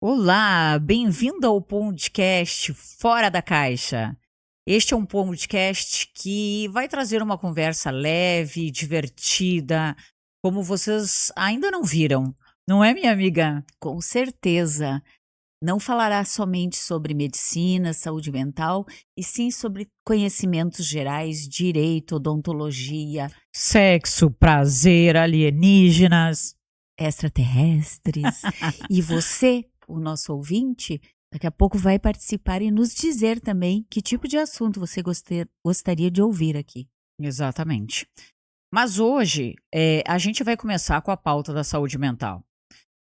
Olá, bem-vindo ao podcast Fora da Caixa. Este é um podcast que vai trazer uma conversa leve, divertida, como vocês ainda não viram, não é, minha amiga? Com certeza. Não falará somente sobre medicina, saúde mental, e sim sobre conhecimentos gerais, direito, odontologia, Sexo, prazer, alienígenas. extraterrestres. E você, o nosso ouvinte, daqui a pouco vai participar e nos dizer também que tipo de assunto você gostaria de ouvir aqui. Exatamente. Mas hoje a gente vai começar com a pauta da saúde mental.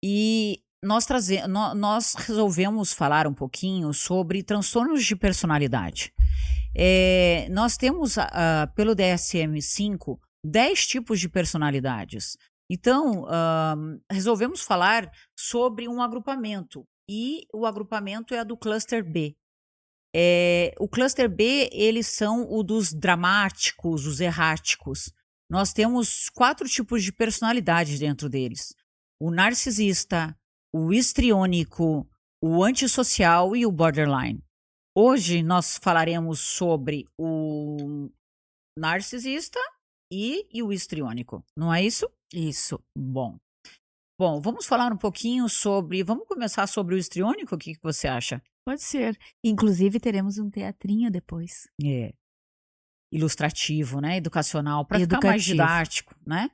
E nós resolvemos falar um pouquinho sobre transtornos de personalidade. Nós temos, pelo DSM-5, 10 tipos de personalidades. Então, resolvemos falar sobre um agrupamento, e o agrupamento é a do cluster B. O cluster B, eles são o dos dramáticos, os erráticos. Nós temos 4 tipos de personalidade dentro deles: o narcisista, o histriônico, o antissocial e o borderline. Hoje nós falaremos sobre o narcisista e o histriônico, não é isso? Isso. Bom, vamos falar um pouquinho sobre. Vamos começar sobre o histriônico? O que você acha? Pode ser. Inclusive, teremos um teatrinho depois. É. Ilustrativo, né? Educacional, para ficar mais Educativo. didático, né?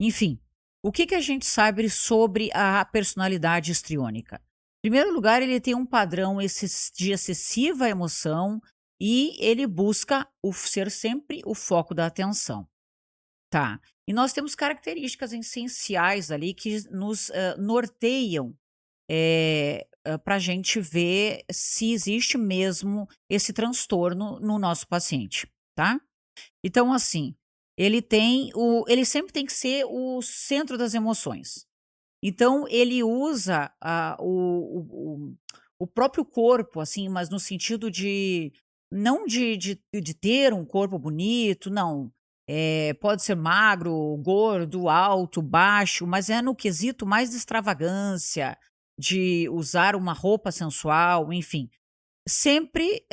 Enfim, o que a gente sabe sobre a personalidade histriônica? Em primeiro lugar, ele tem um padrão de excessiva emoção e ele busca ser sempre o foco da atenção. Tá. E nós temos características essenciais ali que nos norteiam para a gente ver se existe mesmo esse transtorno no nosso paciente, tá? Então, assim, ele sempre tem que ser o centro das emoções. Então, ele usa o próprio corpo, assim, mas no sentido de não de ter um corpo bonito, não. Pode ser magro, gordo, alto, baixo, mas é no quesito mais de extravagância, de usar uma roupa sensual, enfim. Sempre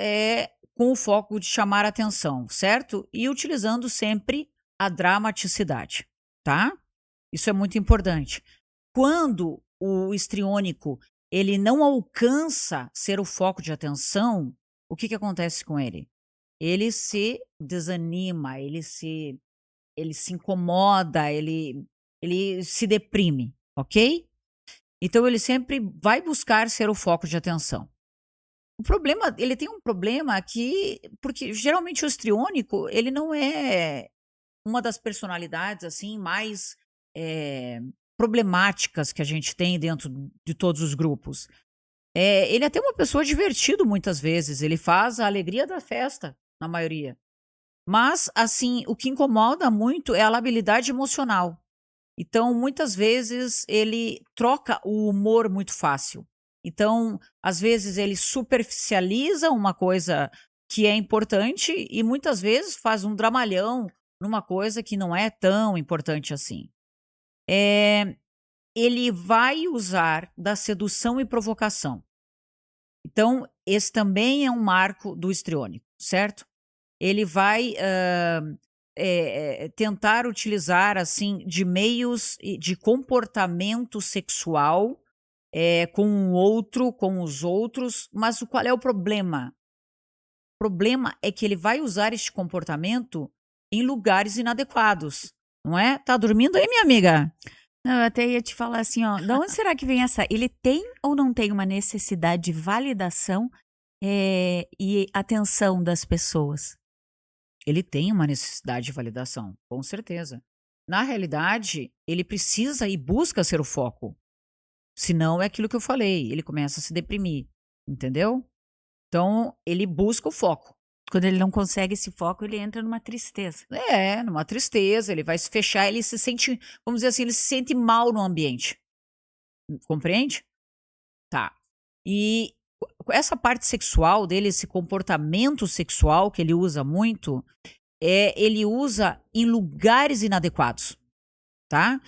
com o foco de chamar atenção, certo? E utilizando sempre a dramaticidade, tá? Isso é muito importante. Quando o histriônico, ele não alcança ser o foco de atenção, o que acontece com ele? Ele se desanima, ele se incomoda, ele se deprime, ok? Então ele sempre vai buscar ser o foco de atenção. O problema, ele tem um problema que, porque geralmente o histriônico, ele não é uma das personalidades, assim, mais, eh, problemáticas que a gente tem dentro de todos os grupos. Ele é até uma pessoa divertido muitas vezes, ele faz a alegria da festa, na maioria. Mas, assim, o que incomoda muito é a labilidade emocional. Então, muitas vezes, ele troca o humor muito fácil. Então, às vezes, ele superficializa uma coisa que é importante e muitas vezes faz um dramalhão numa coisa que não é tão importante assim. Eh, Ele vai usar da sedução e provocação. Então, esse também é um marco do histriônico, certo? Ele vai tentar utilizar assim de meios de comportamento sexual com o outro, com os outros, mas qual é o problema? O problema é que ele vai usar este comportamento em lugares inadequados, não é? Tá dormindo aí, minha amiga? Não, eu até ia te falar assim, ó, da onde será que vem essa? Ele tem ou não tem uma necessidade de validação e atenção das pessoas? Ele tem uma necessidade de validação, com certeza. Na realidade, ele precisa e busca ser o foco. Senão é aquilo que eu falei, ele começa a se deprimir, entendeu? Então, ele busca o foco. Quando ele não consegue esse foco, ele entra numa tristeza. Numa tristeza, ele vai se fechar, ele se sente, vamos dizer assim, ele se sente mal no ambiente. Compreende? Tá. E essa parte sexual dele, esse comportamento sexual que ele usa muito, ele usa em lugares inadequados, tá?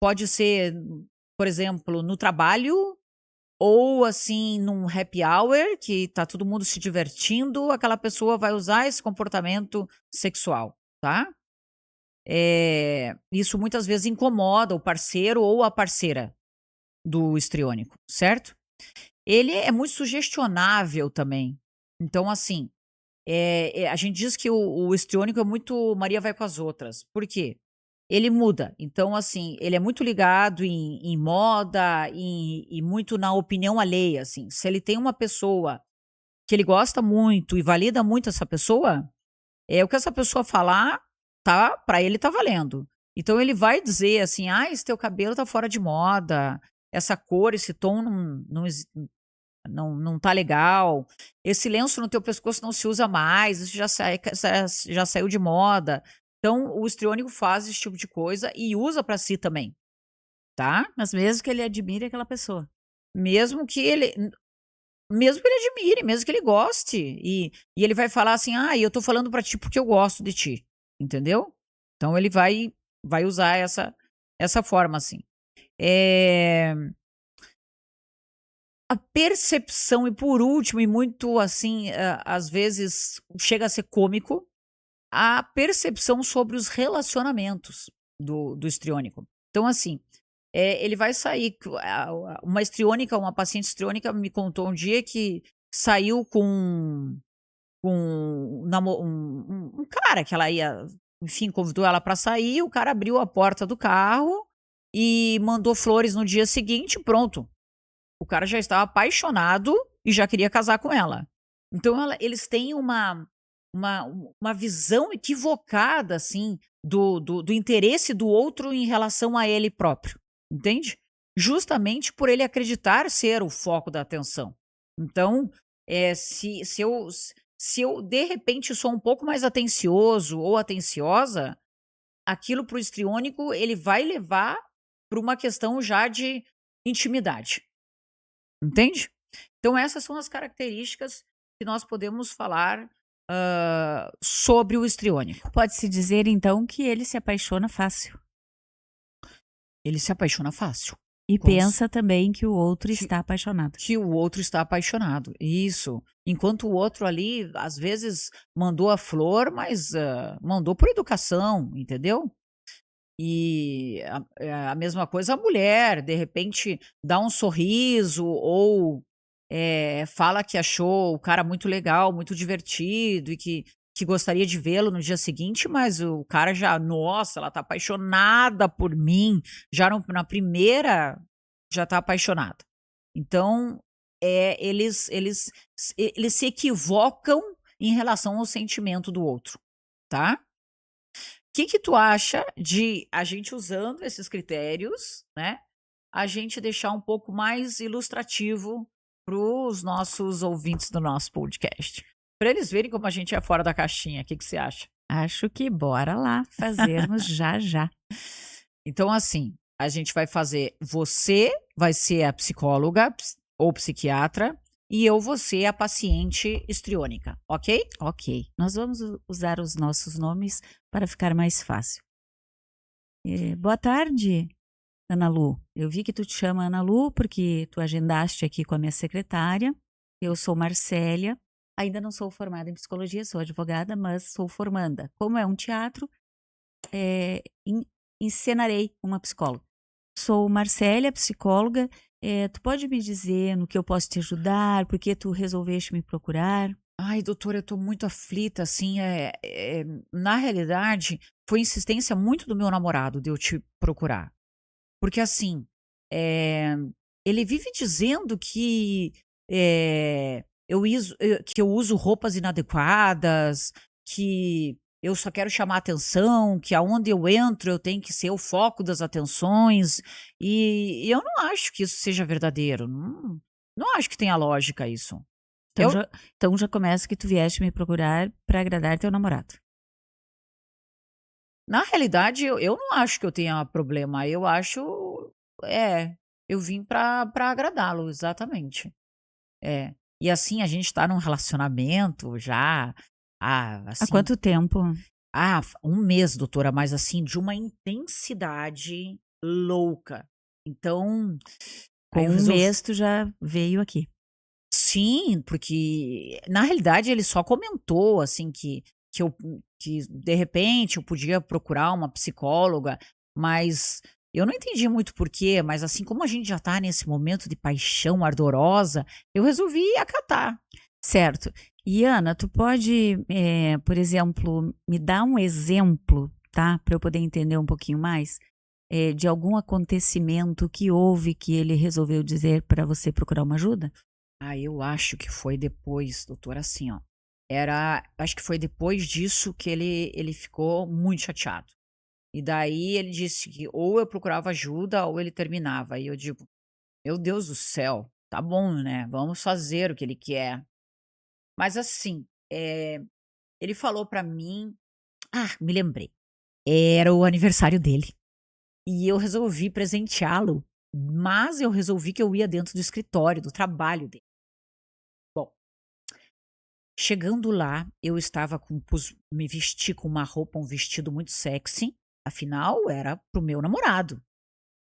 Pode ser por exemplo, no trabalho ou assim num happy hour que tá todo mundo se divertindo, aquela pessoa vai usar esse comportamento sexual, tá? Isso muitas vezes incomoda o parceiro ou a parceira do histriônico, certo? Ele é muito sugestionável também. Então, assim, a gente diz que o histriônico é muito Maria vai com as outras. Por quê? Ele muda. Então, assim, ele é muito ligado em moda e muito na opinião alheia, assim. Se ele tem uma pessoa que ele gosta muito e valida muito essa pessoa, o que essa pessoa falar, tá, para ele tá valendo. Então ele vai dizer assim: "Ah, esse teu cabelo tá fora de moda, essa cor, esse tom não tá legal, esse lenço no teu pescoço não se usa mais, isso já saiu de moda". Então o histriônico faz esse tipo de coisa e usa para si também, tá. Mas mesmo que ele admire aquela pessoa. Mesmo que ele mesmo que ele admire, mesmo que ele goste, e ele vai falar assim: "Ah, eu tô falando pra ti porque eu gosto de ti", entendeu? Então ele vai usar essa forma, assim. Eh, a percepção e por último e muito, assim, às vezes chega a ser cômico, a percepção sobre os relacionamentos do histriônico. Então assim, ele vai sair uma histriônica, uma paciente histriônica me contou um dia que saiu com um cara que ela ia, enfim, convidou ela para sair, o cara abriu a porta do carro e mandou flores no dia seguinte, pronto. O cara já estava apaixonado e já queria casar com ela. Então eles têm uma uma visão equivocada, assim, do interesse do outro em relação a ele próprio, entende? Justamente por ele acreditar ser o foco da atenção. Então, se eu de repente sou um pouco mais atencioso ou atenciosa, aquilo para o histriônico ele vai levar para uma questão já de intimidade, entende? Então essas são as características que nós podemos falar, sobre o histriônico. Pode-se dizer, então, que ele se apaixona fácil. Ele se apaixona fácil. E Com c pensa também que o outro que está apaixonado. que o outro está apaixonado. Isso. Enquanto o outro ali, às vezes, mandou a flor, mas, mandou por educação, entendeu? E a mesma coisa a mulher, de repente, dá um sorriso ou, fala que achou o cara muito legal, muito divertido e que gostaria de vê-lo no dia seguinte, mas o cara já: "Nossa, ela tá apaixonada por mim", já no na primeira já tá apaixonado. Então, eles se equivocam em relação ao sentimento do outro, tá? Que tu acha de a gente usando esses critérios, né, a gente deixar um pouco mais ilustrativo para os nossos ouvintes do nosso podcast? Para eles verem como a gente é fora da caixinha, que você acha? Acho que bora lá fazermos já já. Então assim, a gente vai fazer você vai ser a psicóloga ou psiquiatra, e eu vou ser a paciente histriônica, ok? Ok, nós vamos usar os nossos nomes para ficar mais fácil. Boa tarde, Ana Lu. Eu vi que tu te chama Ana Lu porque tu agendaste aqui com a minha secretária. Eu sou Marcélia. Ainda não sou formada em psicologia, sou advogada, mas sou formanda. Como é um teatro, encenarei uma psicóloga. Sou Marcélia, psicóloga. Tu pode me dizer no que eu posso te ajudar? Por que tu resolveste me procurar? Ai, doutora, eu tô muito aflita, assim, na realidade, foi insistência muito do meu namorado de eu te procurar. Porque assim, eh, ele vive dizendo que eu uso roupas inadequadas, que eu só quero chamar atenção, que aonde eu entro eu tenho que ser o foco das atenções, e eu não acho que isso seja verdadeiro, não acho que tenha lógica isso. Então Eu já começa que tu vieste me procurar para agradar teu namorado. Na realidade, eu não acho que eu tenha problema, eu acho eu vim pra agradá-lo, exatamente. É. E assim, a gente tá num relacionamento já Há assim, quanto tempo? 1 mês, doutora, mas assim, de uma intensidade louca. Então, aí Com eu um resolvi. mês tu já veio aqui. Sim, porque na realidade ele só comentou, assim, que eu que de repente eu podia procurar uma psicóloga, mas eu não entendi muito porquê, mas assim, como a gente já tá nesse momento de paixão ardorosa, eu resolvi acatar. Certo. E Ana, tu pode, por exemplo, me dar um exemplo, tá, para eu poder entender um pouquinho mais, de algum acontecimento que houve que ele resolveu dizer para você procurar uma ajuda? Ah, eu acho que foi depois, doutor, assim, ó, acho que foi depois disso que ele ficou muito chateado. E daí ele disse que ou eu procurava ajuda ou ele terminava. Aí eu digo: "Meu Deus do céu, tá bom, né, vamos fazer o que ele quer". Mas assim, ele falou pra mim, me lembrei, era o aniversário dele, e eu resolvi presenteá-lo, mas eu resolvi que eu ia dentro do escritório, do trabalho dele. Bom, chegando lá, eu estava me vesti com uma roupa, um vestido muito sexy, afinal era para o meu namorado.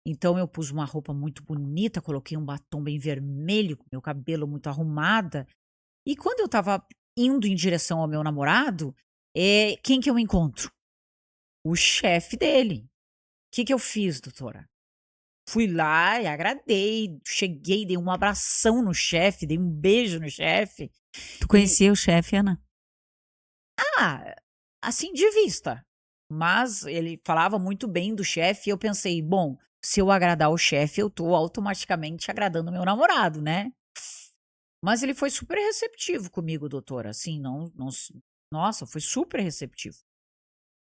Então eu pus uma roupa muito bonita, coloquei um batom bem vermelho, com meu cabelo muito arrumada, e quando eu estava indo em direção ao meu namorado, quem que eu encontro? O chefe dele. Que eu fiz, doutora? Fui lá e agradei, cheguei, dei um abração no chefe, dei um beijo no chefe Tu e conhecia o chefe, Ana? ah, assim de vista, mas ele falava muito bem do chefe e eu pensei: "Bom, se eu agradar o chefe, eu tô automaticamente agradando o meu namorado, né". Mas ele foi super receptivo comigo, doutora, assim, não s nossa, foi super receptivo.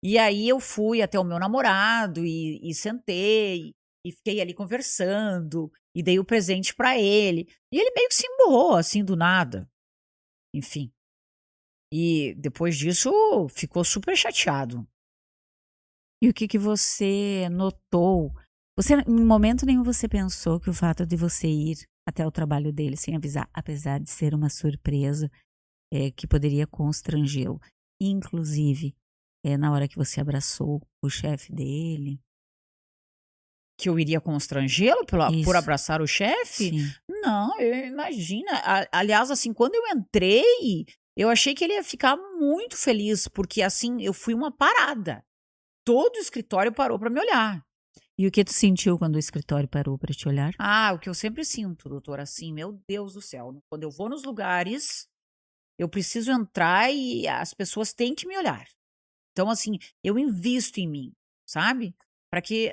E aí eu fui até o meu namorado e sentei, e fiquei ali conversando, e dei o presente pra ele, e ele meio que se emburrou, assim, do nada, enfim. E depois disso ficou super chateado. E o que que você notou? Você em momento nenhum você pensou que o fato de você ir até o trabalho dele sem avisar, apesar de ser uma surpresa, que poderia constrangê-lo, inclusive, na hora que você abraçou o chefe dele? Que eu iria constrangê-lo por Isso, abraçar o chefe? sim, Não, imagina, aliás, assim, quando eu entrei, eu achei que ele ia ficar muito feliz, porque, assim, eu fui uma parada. Todo o escritório parou para me olhar. e o que tu sentiu quando o escritório parou para te olhar? O que eu sempre sinto, doutora, assim, meu Deus do céu, quando eu vou nos lugares, eu preciso entrar e as pessoas têm que me olhar. Então, assim, eu invisto em mim, sabe? Para que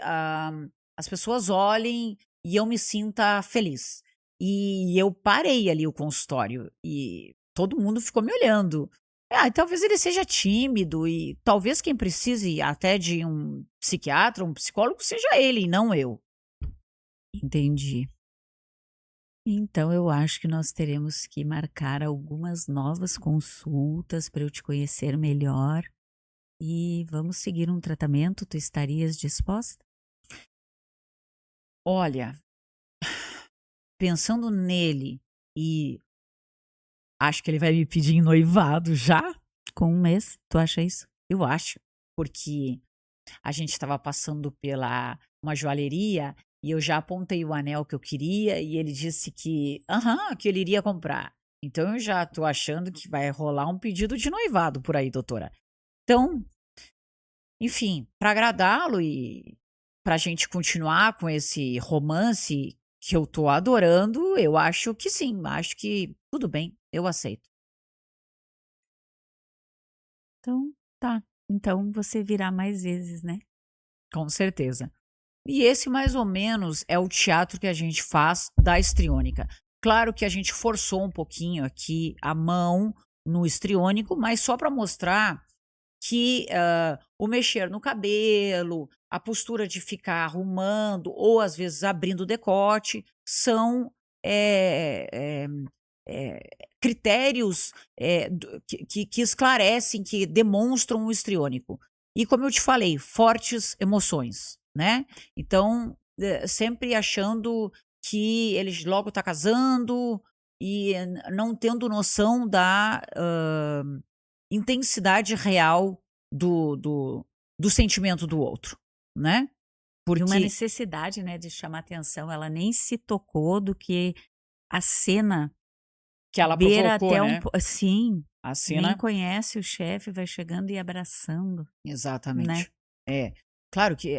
as pessoas olhem e eu me sinta feliz. E eu parei ali o consultório e todo mundo ficou me olhando. E talvez ele seja tímido e talvez quem precise até de um psiquiatra, um psicólogo, seja ele e não eu. Entendi. Então eu acho que nós teremos que marcar algumas novas consultas para eu te conhecer melhor e vamos seguir um tratamento. Tu estarias disposta? Olha, pensando nele e acho que ele vai me pedir em noivado já, Com um mês, tu acha isso? eu acho, porque a gente estava passando pela uma joalheria e eu já apontei o anel que eu queria e ele disse que ele iria comprar. Então eu já tô achando que vai rolar um pedido de noivado por aí, doutora. Então, enfim, para agradá-lo e pra gente continuar com esse romance que eu tô adorando, eu acho que sim, acho que tudo bem, eu aceito. Então, tá. Então você virá mais vezes, né? Com certeza. E esse mais ou menos é o teatro que a gente faz da histriônica. Claro que a gente forçou um pouquinho aqui a mão no histriônico, mas só para mostrar que, o mexer no cabelo, a postura de ficar arrumando ou às vezes abrindo o decote são, eh eh eh, critérios, que esclarecem, que demonstram o histriônico. E como eu te falei, fortes emoções, né. Então, sempre achando que ele logo está casando e não tendo noção da, intensidade real do sentimento do outro, né. E uma Porque necessidade, né, de chamar atenção. Ela nem se tocou do que a cena que ela beira provocou, até um né, po sim, a nem cena conhece o chefe, vai chegando e abraçando, né. exatamente. É, claro que,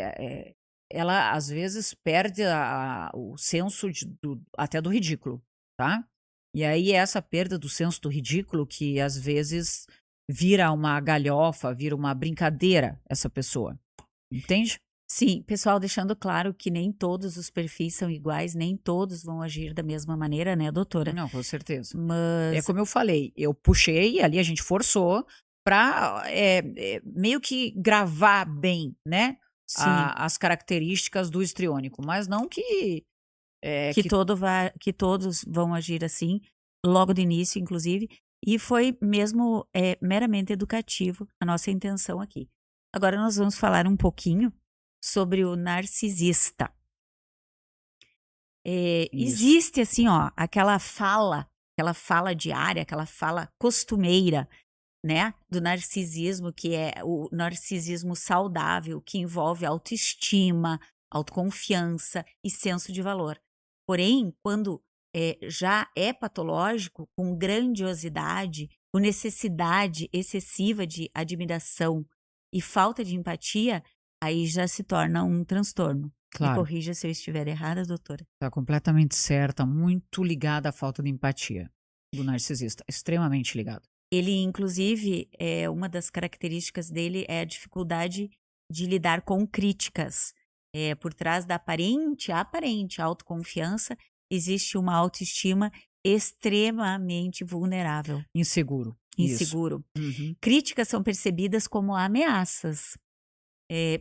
ela às vezes perde o senso até do ridículo, tá. E aí essa perda do senso do ridículo que às vezes vira uma galhofa, vira uma brincadeira essa pessoa, entende? Sim, pessoal, deixando claro que nem todos os perfis são iguais, nem todos vão agir da mesma maneira, né, doutora. Não, com certeza. É Mas como eu falei, eu puxei ali, a gente forçou para meio que gravar bem, né, sim, as características do histriônico, mas não que, que que todos vão agir assim, logo do início, inclusive, e foi mesmo, meramente educativo a nossa intenção aqui. Agora nós vamos falar um pouquinho sobre o narcisista. isso. Existe assim, ó, aquela fala diária, aquela fala costumeira, né, do narcisismo, que é o narcisismo saudável, que envolve autoestima, autoconfiança e senso de valor. Porém, quando já é patológico, com grandiosidade, com necessidade excessiva de admiração e falta de empatia, aí já se torna um transtorno. Me Claro, corrija se eu estiver errada, doutora. está completamente certa, muito ligada à falta de empatia do narcisista, extremamente ligado. Ele, inclusive, uma das características dele é a dificuldade de lidar com críticas. Por trás da aparente autoconfiança, existe uma autoestima extremamente vulnerável, Inseguro, isso. inseguro. Uhum. Críticas são percebidas como ameaças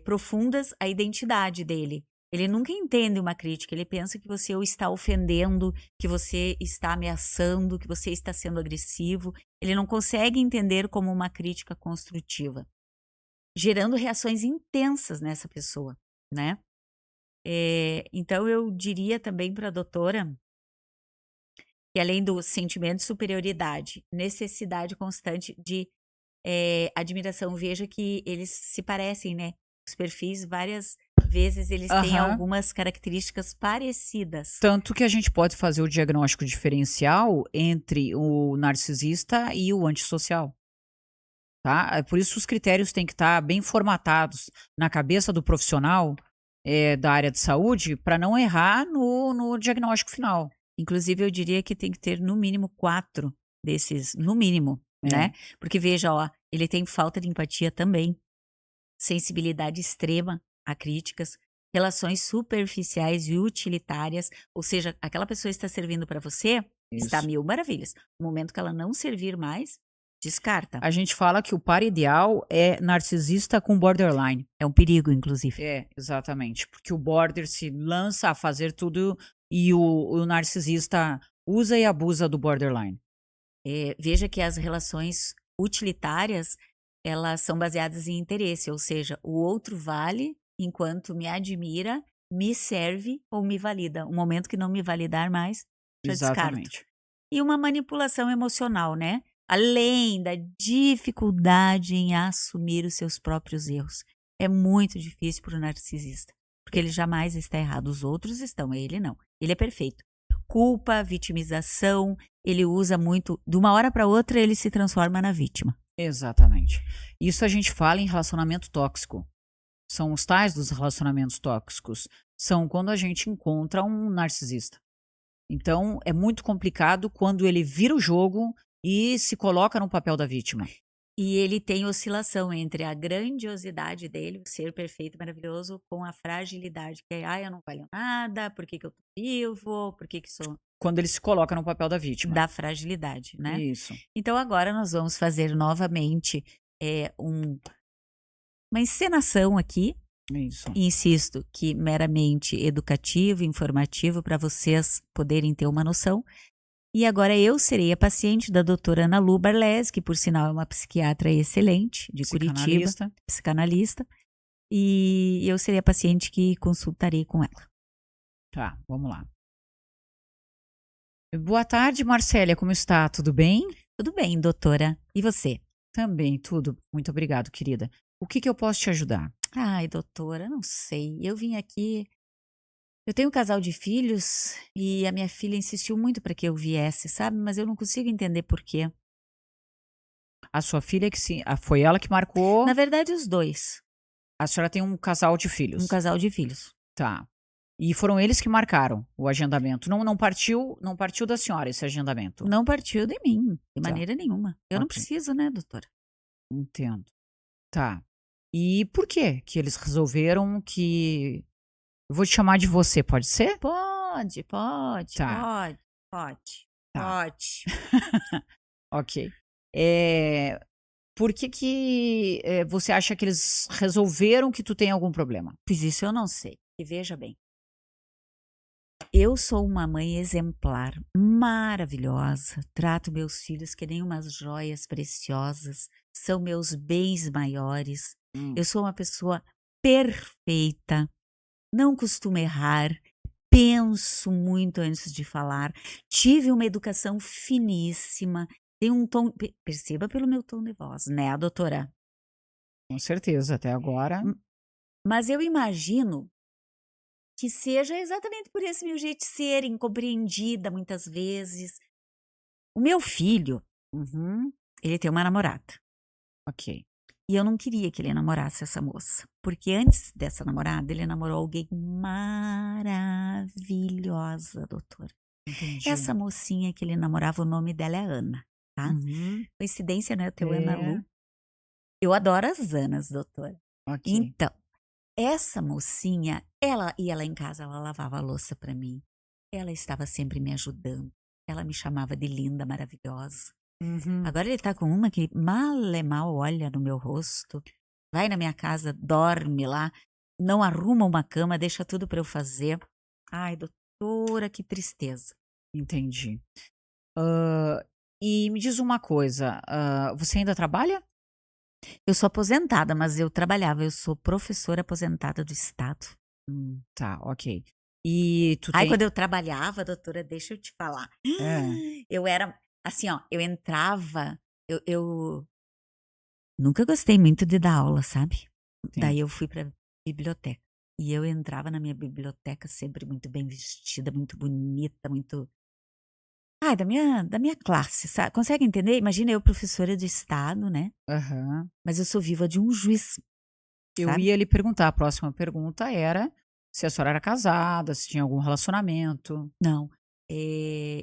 profundas à identidade dele. Ele nunca entende uma crítica, ele pensa que você o está ofendendo, que você está ameaçando, que você está sendo agressivo. Ele não consegue entender como uma crítica construtiva, gerando reações intensas nessa pessoa, né? Então eu diria também para a doutora que além do sentimento de superioridade, necessidade constante de admiração, veja que eles se parecem, né? Os perfis, várias vezes, eles têm Aham. algumas características parecidas. Tanto que a gente pode fazer o diagnóstico diferencial entre o narcisista e o antissocial, tá? É por isso os critérios têm que estar bem formatados na cabeça do profissional, da área de saúde, para não errar no diagnóstico final. Inclusive, eu diria que tem que ter no mínimo 4 desses, no mínimo, É, né? Porque veja, ó, ele tem falta de empatia também, sensibilidade extrema a críticas, relações superficiais e utilitárias, ou seja, aquela pessoa está servindo para você, está a isso. mil maravilhas. No momento que ela não servir mais, descarta. A gente fala que o par ideal é narcisista com borderline. É um perigo, inclusive. É, exatamente, porque o border se lança a fazer tudo e o narcisista usa e abusa do borderline. Veja que as relações utilitárias, elas são baseadas em interesse, ou seja, o outro vale enquanto me admira, me serve ou me valida. O momento que não me validar mais, já descarto. Exatamente. E uma manipulação emocional, né? Além da dificuldade em assumir os seus próprios erros. É muito difícil para o narcisista, porque ele jamais está errado. Os outros estão, ele não. Ele é perfeito. Culpa, vitimização, ele usa muito. De uma hora para outra, ele se transforma na vítima. Exatamente. Isso a gente fala em relacionamento tóxico. São os tais dos relacionamentos tóxicos. São quando a gente encontra um narcisista. Então, é muito complicado quando ele vira o jogo e se coloca no papel da vítima. E ele tem oscilação entre a grandiosidade dele, o ser perfeito, maravilhoso, com a fragilidade, que é, eu não valho nada, por que que eu tô vivo, por que que sou Quando ele se coloca no papel da vítima. da fragilidade, né? Isso. Então agora nós vamos fazer novamente uma encenação aqui, Isso. insisto que meramente educativo, informativo, para vocês poderem ter uma noção. E agora eu serei a paciente da doutora Ana Lu Barles, que por sinal é uma psiquiatra excelente, de Curitiba, Psicanalista. psicanalista, e eu serei a paciente que consultarei com ela. Tá, vamos lá. Boa tarde, Marcélia, como está? Tudo bem? Tudo bem, doutora. E você? Também, tudo. Muito obrigado, querida. O que eu posso te ajudar? Ai, doutora, não sei. Eu vim aqui. Eu tenho um casal de filhos e a minha filha insistiu muito para que eu viesse, sabe? Mas eu não consigo entender por quê. A sua filha que sim, foi ela que marcou. Na verdade, os dois. A senhora tem um casal de Um filhos. casal de filhos. Tá. E foram eles que marcaram o agendamento. Não partiu da senhora esse agendamento. Não partiu de mim, de Tá. maneira nenhuma. Eu não Ok. preciso, né, doutora? Entendo. Tá. E por que eles resolveram que eu vou te chamar de você, pode ser? Pode, Tá. pode. Tá. Ok. Eh, por que você acha que eles resolveram que tu tem algum problema? Pois isso eu não sei. E veja bem, eu sou uma mãe exemplar, maravilhosa, trato meus filhos que nem umas joias preciosas, são meus bens maiores. Eu sou uma pessoa perfeita, não costumo errar, penso muito antes de falar, tive uma educação finíssima, tenho um tom, perceba pelo meu tom de voz, né, doutora? Com certeza, até agora. Mas eu imagino que seja exatamente por esse meu jeito de ser, incompreendida muitas vezes. O meu filho, Uhum. ele tem uma namorada. Ok. E eu não queria que ele namorasse essa moça. Porque antes dessa namorada, ele namorou alguém maravilhosa, doutora. Entendi. Essa mocinha que ele namorava, o nome dela é Ana, tá? Uhum. Coincidência, né? Teu Ana É. Lu. Eu adoro as Anas, doutora. Ok. Então, essa mocinha, ela ia lá em casa, ela lavava a louça pra mim. Ela estava sempre me ajudando. Ela me chamava de linda, maravilhosa. Uhum. Agora ele tá com uma que mal é mal olha no meu rosto, vai na minha casa, dorme lá, não arruma uma cama, deixa tudo pra eu fazer. Ai, doutora, que tristeza. Entendi. E me diz uma coisa, você ainda trabalha? Eu sou aposentada, mas eu trabalhava, eu sou professora aposentada do estado. Tá, ok. E tu Ai, tem quando eu trabalhava, doutora, deixa eu te falar. É. Eu era assim, ó, eu entrava, eu nunca gostei muito de dar aula, sabe? Daí Entendo. eu fui pra biblioteca. E eu entrava na minha biblioteca sempre muito bem vestida, muito bonita, muito. Ai, da minha classe, sabe? Consegue entender? Imagina eu, professora de estado, né? Aham. Mas eu sou viva de um juiz, Eu sabe? ia lhe perguntar, a próxima pergunta era se a senhora era casada, se tinha algum relacionamento. Não.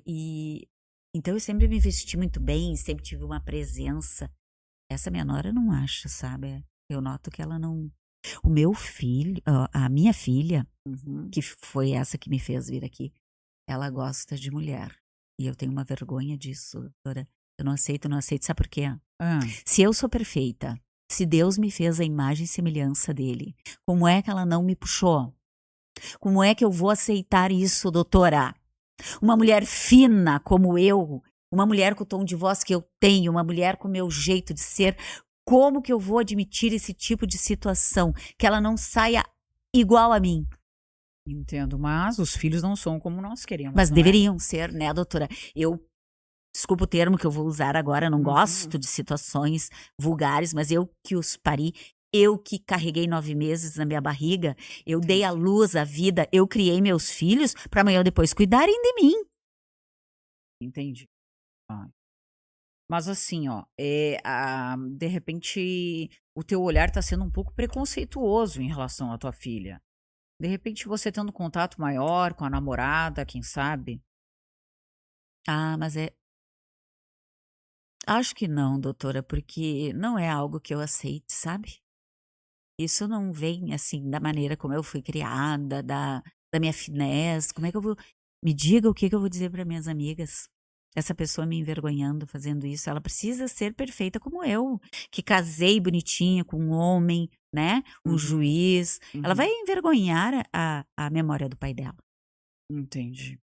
E então eu sempre me vesti muito bem, sempre tive uma presença. Essa minha nora não acha, sabe? Eu noto que ela não. O meu filho, a minha filha, Uhum. que foi essa que me fez vir aqui, ela gosta de mulher. E eu tenho uma vergonha disso, doutora. Eu não aceito, não aceito. Sabe por quê? Hã. Se eu sou perfeita, se Deus me fez a imagem e semelhança dele, como é que ela não me puxou? Como é que eu vou aceitar isso, doutora? Uma mulher fina como eu, uma mulher com o tom de voz que eu tenho, uma mulher com o meu jeito de ser, como que eu vou admitir esse tipo de situação? Que ela não saia igual a mim. Entendo, mas os filhos não são como nós queríamos, Mas não é? deveriam ser, né, doutora? Eu, desculpa o termo que eu vou usar agora, não gosto de situações vulgares, mas eu que os pari, eu que carreguei 9 meses na minha barriga, eu dei à luz a vida, eu criei meus filhos para amanhã ou depois cuidarem de mim. Entendi. Ah. Mas assim, ó, de repente o teu olhar tá sendo um pouco preconceituoso em relação à tua filha. De repente você tendo contato maior com a namorada, quem sabe? Ah, mas acho que não, doutora, porque não é algo que eu aceite, sabe? Isso não vem, assim, da maneira como eu fui criada, da minha finesse. Como é que eu vou. Me diga o que que eu vou dizer para minhas amigas. Essa pessoa me envergonhando, fazendo isso. Ela precisa ser perfeita como eu, que casei bonitinha com um homem, né? Um Uhum. juiz. Ela Uhum. vai envergonhar a memória do pai dela. Entendi.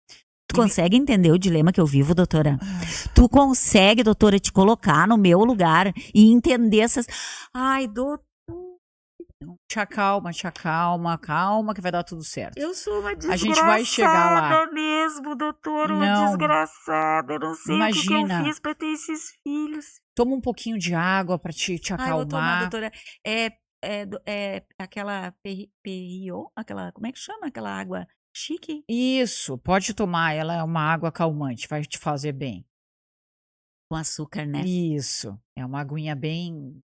Tu E me consegue entender o dilema que eu vivo, doutora? Tu consegue, doutora, te colocar no meu lugar e entender essas. Ai, doutora, Te acalma, calma que vai dar tudo certo. eu sou uma A gente vai chegar lá. desgraçada mesmo, doutora, uma Não, desgraçada. Eu não sei o que que eu imagina, fiz pra ter esses filhos. toma um pouquinho de água pra te Ai, eu vou tomar, acalmar. doutora. aquela Perriot, aquela, como é que chama? Aquela água chique? Isso, pode tomar, ela é uma água calmante, vai te fazer bem. Com açúcar, né? Isso, é uma aguinha bem,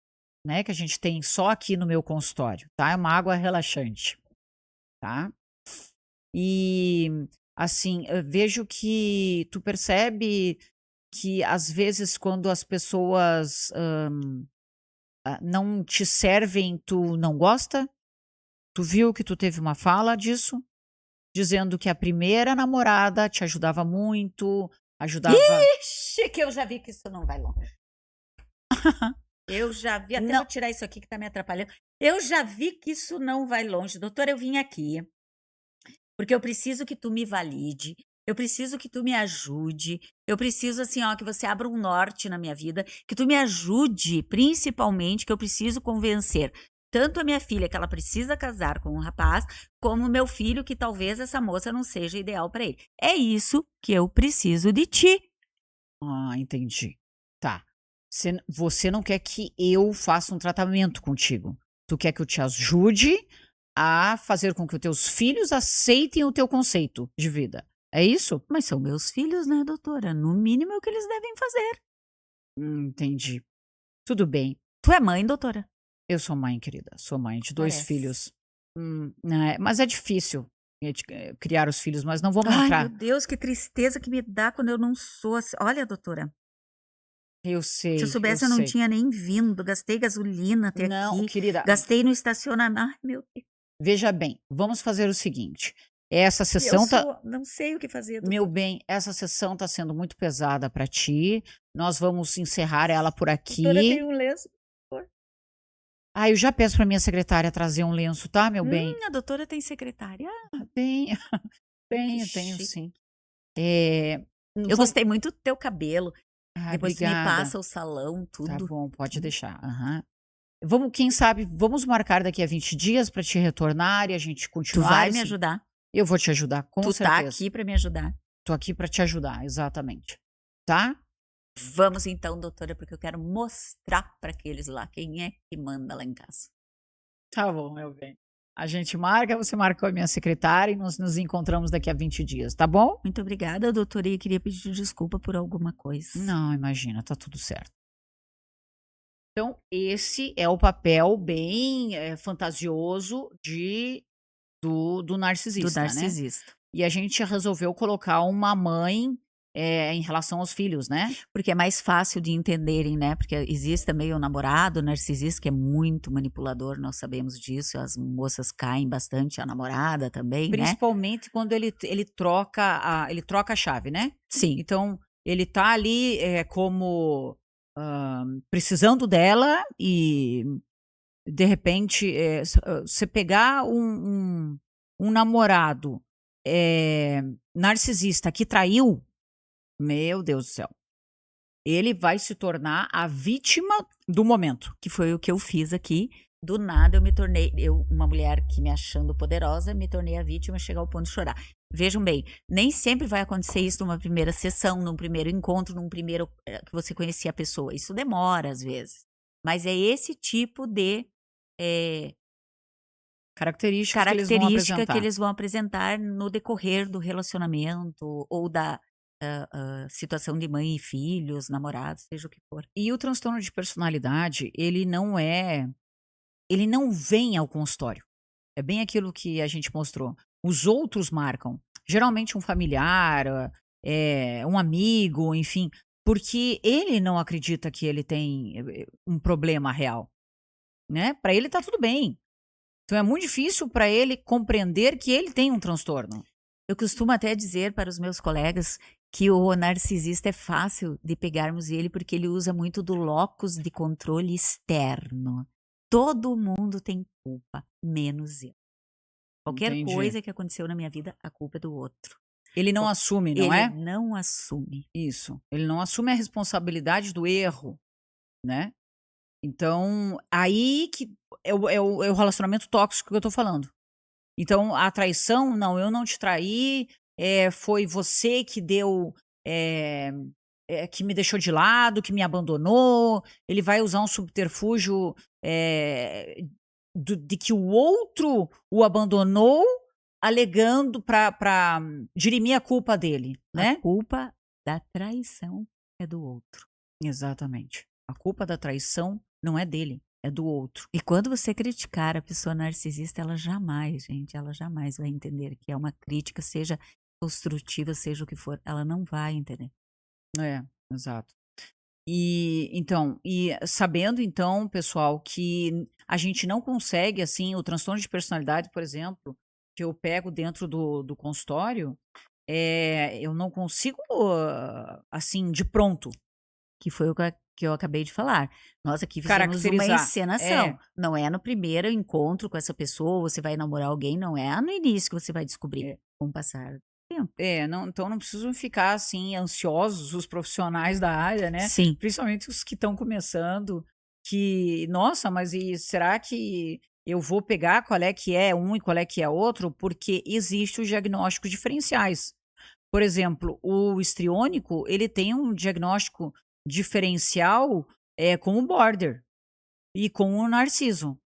né, que a gente tem só aqui no meu consultório, tá? É uma água relaxante, tá? E, assim, eu vejo que tu percebe que às vezes quando as pessoas, não te servem, tu não gosta? Tu viu que tu teve uma fala disso? Dizendo que a primeira namorada te ajudava muito, ajudava Ixi, que eu já vi que isso não vai longe. Eu já vi, até não, vou tirar isso aqui que tá me atrapalhando. Eu já vi que isso não vai longe. Doutora, eu vim aqui porque eu preciso que tu me valide, eu preciso que tu me ajude, eu preciso, assim, ó, que você abra um norte na minha vida, que tu me ajude, principalmente, que eu preciso convencer tanto a minha filha que ela precisa casar com um rapaz, como o meu filho que talvez essa moça não seja ideal para ele. É isso que eu preciso de ti. entendi. Tá. Você não quer que eu faça um tratamento contigo. Tu quer que eu te ajude a fazer com que os teus filhos aceitem o teu conceito de vida. É isso? Mas são meus filhos, né, doutora? No mínimo é o que eles devem fazer. Entendi. Tudo bem. Tu é mãe, doutora? Eu sou mãe, querida. Sou mãe de 2 Parece. filhos. Mas é difícil, criar os filhos, mas não vamos Ai, meu entrar. Deus, que tristeza que me dá quando eu não sou assim. Olha, doutora, Eu se eu sei, eu soubesse eu não sei. tinha nem vindo, gastei gasolina até Não, aqui, querida, gastei no estacionamento. Ai, meu Deus, veja bem, vamos fazer o seguinte, essa eu sessão tá sou não sei o que fazer, meu doutora. bem, essa sessão tá sendo muito pesada para ti, nós vamos encerrar ela por Doutora, tem aqui. um lenço, por favor. Eu já peço para minha secretária trazer um lenço, tá, meu bem? A doutora tem secretária? Tenho, Que tenho chique. sim. Eh, Eu vam gostei muito do teu cabelo, depois tu me Obrigada. passa o salão, Tá tudo, bom, pode tudo. deixar. Aham. Vamos, quem sabe, vamos marcar daqui a 20 dias para te retornar e a gente Tu continuar vai me esse. ajudar? Eu vou te ajudar, com Tu tá certeza. aqui pra me ajudar? Tô aqui para te ajudar, exatamente. Tá? Vamos então, doutora, porque eu quero mostrar pra aqueles lá quem é que manda lá em casa. Tá bom, meu bem. A gente marca, você marca com a minha secretária e nos encontramos daqui a 20 dias, tá bom? Muito obrigada, doutora, e eu queria pedir desculpa por alguma coisa. Não, imagina, tá tudo certo. Então, esse é o papel bem, fantasioso do Do narcisista, né. narcisista. E a gente resolveu colocar uma mãe, em relação aos filhos, né. Porque é mais fácil de entenderem, né, porque existe também o namorado narcisista que é muito manipulador, nós sabemos disso, as moças caem bastante, a namorada também, né. Principalmente quando ele troca a chave, né. Sim, Então, ele tá ali, como, precisando dela e, de repente, você pegar um namorado, narcisista que traiu, meu Deus do céu, ele vai se tornar a vítima do momento. que foi o que eu fiz aqui. Do nada uma mulher que me achando poderosa, me tornei a vítima, chegar ao ponto de chorar. Vejam bem, nem sempre vai acontecer isso numa primeira sessão, num primeiro encontro, num primeiro que você conhecia a pessoa. Isso demora às vezes. Mas é esse tipo de eh, Características que eles vão característica que apresentar. eles vão apresentar no decorrer do relacionamento ou da situação de mãe e filhos, namorados, seja o que for. E o transtorno de personalidade, ele não vem ao consultório. É bem aquilo que a gente mostrou. Os outros marcam. Geralmente um familiar, um amigo, enfim, porque ele não acredita que ele tem, um problema real, né. Para ele tá tudo bem. Então é muito difícil para ele compreender que ele tem um transtorno. Eu costumo até dizer para os meus colegas que o narcisista é fácil de pegarmos ele porque ele usa muito do locus de controle externo. Todo mundo tem culpa, menos eu. Qualquer Entendi. coisa que aconteceu na minha vida, a culpa é do outro. Ele não Qual- assume, não Ele é? não assume. Isso. Ele não assume a responsabilidade do erro, né. Então, aí que é o relacionamento tóxico que eu tô falando. Então, a traição, não, eu não te traí, foi você que deu, eh que me deixou de lado, que me abandonou. Ele vai usar um subterfúgio, de que o outro o abandonou, alegando para dirimir a culpa dele, A né? culpa da traição é do outro. Exatamente. A culpa da traição não é dele, é do outro. E quando você criticar a pessoa narcisista, ela jamais, gente, ela jamais vai entender que é uma crítica, seja construtiva, seja o que for, ela não vai entender. É, exato. E sabendo então, pessoal, que a gente não consegue, assim, o transtorno de personalidade, por exemplo, que eu pego dentro do consultório, eu não consigo, assim, de pronto, Que foi o que eu acabei de falar. Nós aqui fizemos uma caracterizar. encenação. Não é no primeiro encontro com essa pessoa, você vai namorar alguém, não é no início que você vai descobrir. É. Com o passar do tempo. Não, então não precisam ficar, assim, ansiosos os profissionais da área, né, Sim. principalmente os que estão começando, que: "Nossa, mas e será que eu vou pegar qual é que é um e qual é que é outro?", porque existe os diagnósticos diferenciais. Por exemplo, o histriônico, ele tem um diagnóstico diferencial, com o border e com o narciso,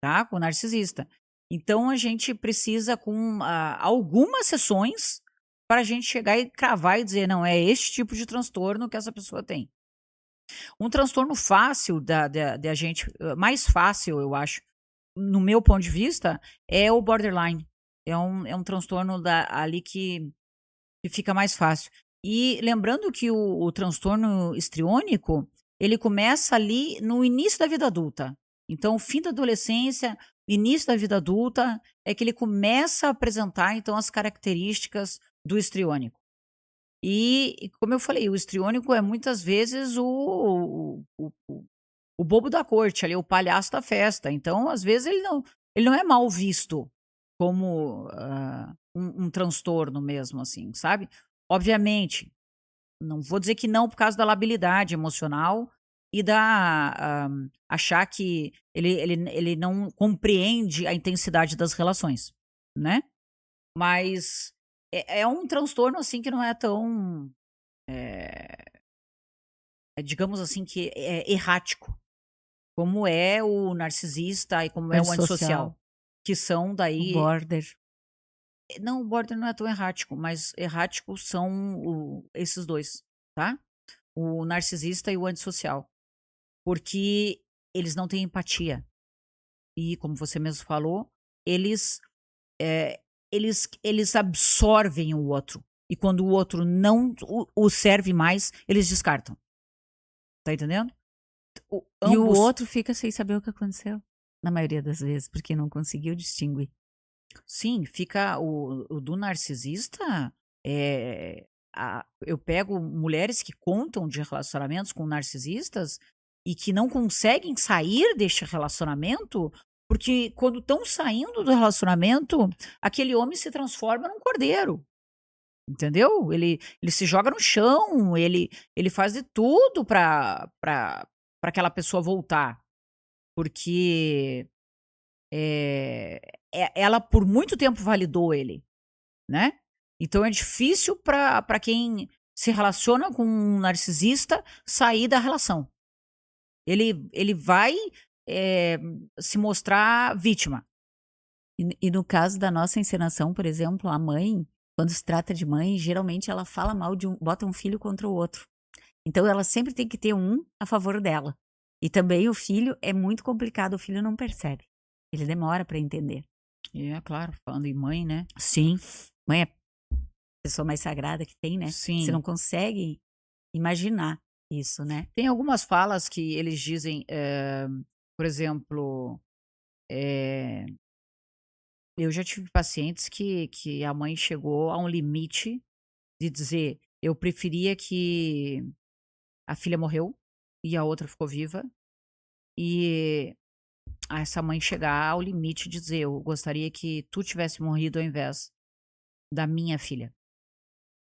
tá, com o narcisista. Então a gente precisa com, algumas sessões para a gente chegar e cravar e dizer: "Não, é este tipo de transtorno que essa pessoa tem". Um transtorno fácil da gente mais fácil, eu acho, no meu ponto de vista, é o borderline. É um transtorno ali que fica mais fácil. E lembrando que o transtorno histriônico, ele começa ali no início da vida adulta. Então, o fim da adolescência, início da vida adulta, é que ele começa a apresentar, então, as características do histriônico. E como eu falei, o histriônico é muitas vezes o bobo da corte ali, o palhaço da festa. Então, às vezes, ele não é mal visto como, um transtorno mesmo, assim, sabe. Obviamente, não vou dizer que não por causa da labilidade emocional e achar que ele não compreende a intensidade das relações, né. Mas é um transtorno, assim, que não é tão, digamos assim, que é errático, como é o narcisista e como é o Antissocial, antissocial, que são o daí border. não, o border não é tão errático, mas erráticos são esses 2, tá? O narcisista e o antissocial, porque eles não têm empatia e, como você mesmo falou, eles, eles absorvem o outro e quando o outro não o serve mais, eles descartam, tá entendendo? E o Ambos. outro fica sem saber o que aconteceu, na maioria das vezes, porque não conseguiu distinguir. Sim, fica o do narcisista, eu pego mulheres que contam de relacionamentos com narcisistas e que não conseguem sair deste relacionamento, porque quando estão saindo do relacionamento, aquele homem se transforma num cordeiro, entendeu? Ele se joga no chão, ele faz de tudo para aquela pessoa voltar, porque ela por muito tempo validou ele, né. Então é difícil para quem se relaciona com um narcisista sair da relação. Ele vai, eh, se mostrar vítima. E no caso da nossa encenação, por exemplo, a mãe, quando se trata de mãe, geralmente ela fala mal de bota um filho contra o outro. Então ela sempre tem que ter um a favor dela. E também o filho é muito complicado, o filho não percebe. Ele demora para entender. É, claro, falando em mãe, né. Sim, mãe é a pessoa mais sagrada que tem, né? Você Sim. não consegue imaginar isso, né? Tem algumas falas que eles dizem, por exemplo, eh, eu já tive pacientes que a mãe chegou a um limite de dizer: "Eu preferia que a filha morreu e a outra ficou viva", e a essa mãe chegar ao limite de dizer: "Eu gostaria que tu tivesse morrido ao invés da minha filha".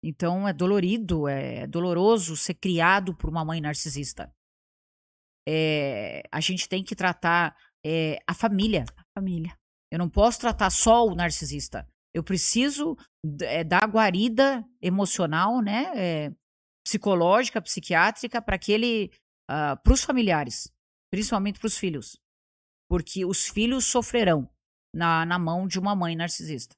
Então é dolorido, é doloroso ser criado por uma mãe narcisista. A gente tem que tratar, a família. Família. Eu não posso tratar só o narcisista. Eu preciso dar guarida emocional, né, psicológica, psiquiátrica para os familiares, principalmente para os filhos. porque os filhos sofrerão na mão de uma mãe narcisista.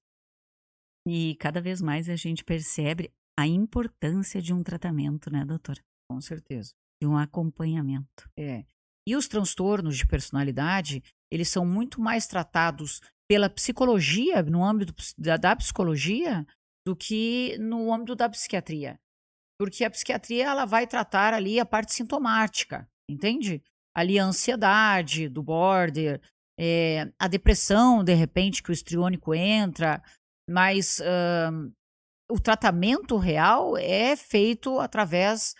E cada vez mais a gente percebe a importância de um tratamento, né, doutora? Com certeza. De um acompanhamento. É. E os transtornos de personalidade, eles são muito mais tratados pela psicologia, no âmbito da psicologia, do que no âmbito da psiquiatria. Porque a psiquiatria, ela vai tratar ali a parte sintomática, entende? Ali a ansiedade do border, a depressão, de repente, que o histriônico entra, mas o tratamento real é feito através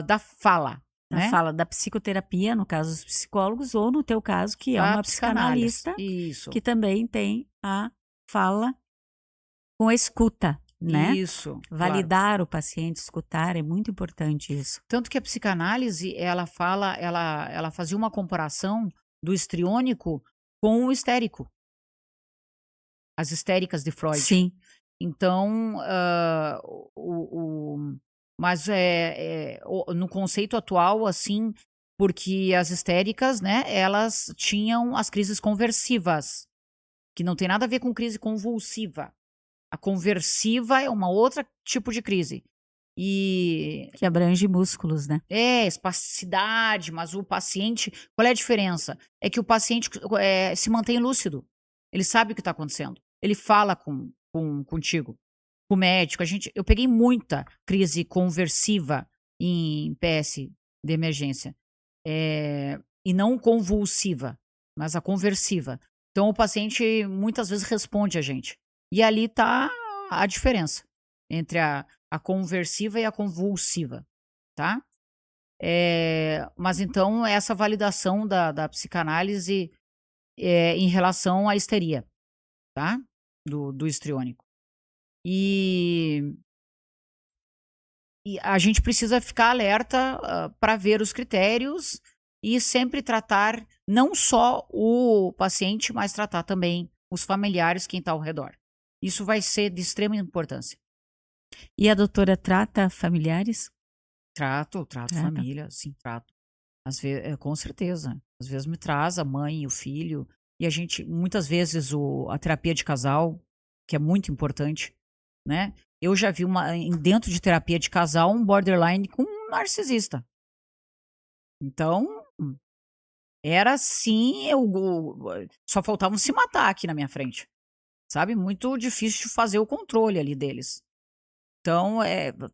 da fala, Na né? fala da psicoterapia, no caso dos psicólogos, ou no teu caso, que é Da uma psicanálise. psicanalista, Isso. que também tem a fala com a escuta, né? Isso, claro. Validar o paciente, escutar, é muito importante isso. Tanto que a psicanálise, ela fazia uma comparação do histriônico com o histérico. As histéricas de Freud. Sim, Então, mas no conceito atual, assim, porque as histéricas, né, elas tinham as crises conversivas, que não tem nada a ver com crise convulsiva. A conversiva é uma outra tipo de crise. E que abrange músculos, né? espasticidade, mas o paciente, qual é a diferença? É que o paciente se mantém lúcido. Ele sabe o que está acontecendo. Ele fala contigo, com o médico. Eu peguei muita crise conversiva em PS de emergência. E não convulsiva, mas a conversiva. Então o paciente muitas vezes responde a gente. E ali está a diferença entre a conversiva e a convulsiva, tá? Mas então essa validação da psicanálise em relação à histeria, tá? Do histriônico. E a gente precisa ficar alerta para ver os critérios e sempre tratar não só o paciente, mas tratar também os familiares, quem está ao redor. Isso vai ser de extrema importância. E a doutora trata familiares? Trato Trata. família, sim, trato. Às vezes, com certeza. Às vezes me traz a mãe e o filho. E a gente, muitas vezes, a terapia de casal, que é muito importante, né? Eu já vi dentro de terapia de casal um borderline com um narcisista. Então, era assim, só faltavam se matar aqui na minha frente. Sabe? Muito difícil de fazer o controle ali deles. Então,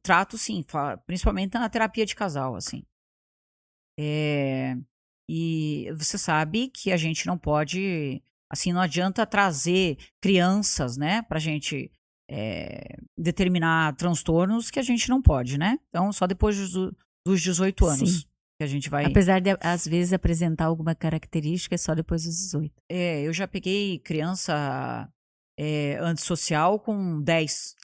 trato sim, principalmente na terapia de casal, assim. E você sabe que a gente não pode, assim, não adianta trazer crianças, né, pra gente determinar transtornos que a gente não pode, né? Então, só depois dos 18 anos Sim. que a gente vai... Apesar de, às vezes, apresentar alguma característica, é só depois dos 18. eu já peguei criança antissocial com 10.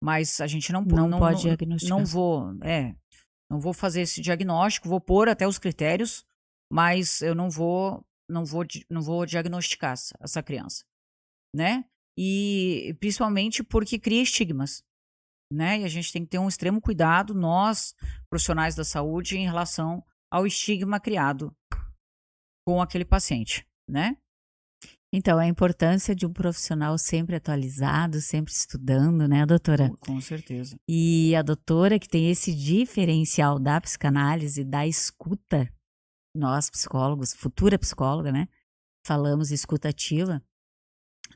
Mas a gente não pode diagnosticar. Não vou fazer esse diagnóstico, vou pôr até os critérios, mas eu não vou diagnosticar essa criança, né? E principalmente porque cria estigmas, né? E a gente tem que ter um extremo cuidado, nós, profissionais da saúde, em relação ao estigma criado com aquele paciente, né? Então, a importância de um profissional sempre atualizado, sempre estudando, né, doutora? Com certeza. E a doutora que tem esse diferencial da psicanálise, da escuta, nós psicólogos, futura psicóloga, né, falamos escuta ativa,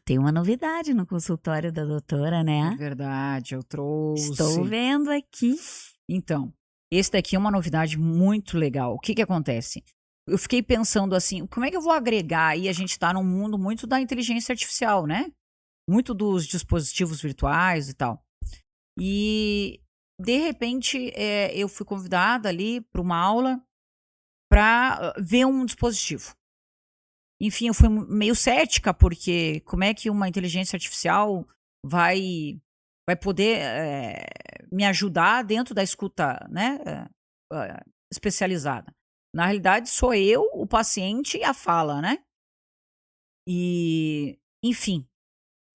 tem uma novidade no consultório da doutora, né? É verdade, eu trouxe. Estou vendo aqui. Então, esse daqui é uma novidade muito legal. O que acontece? Eu fiquei pensando assim, como é que eu vou agregar? E a gente está num mundo muito da inteligência artificial, né? Muito dos dispositivos virtuais e tal. E, de repente, eu fui convidada ali para uma aula para ver um dispositivo. Enfim, eu fui meio cética, porque como é que uma inteligência artificial vai poder me ajudar dentro da escuta, né, especializada? Na realidade, sou eu, o paciente e a fala, né? E, enfim,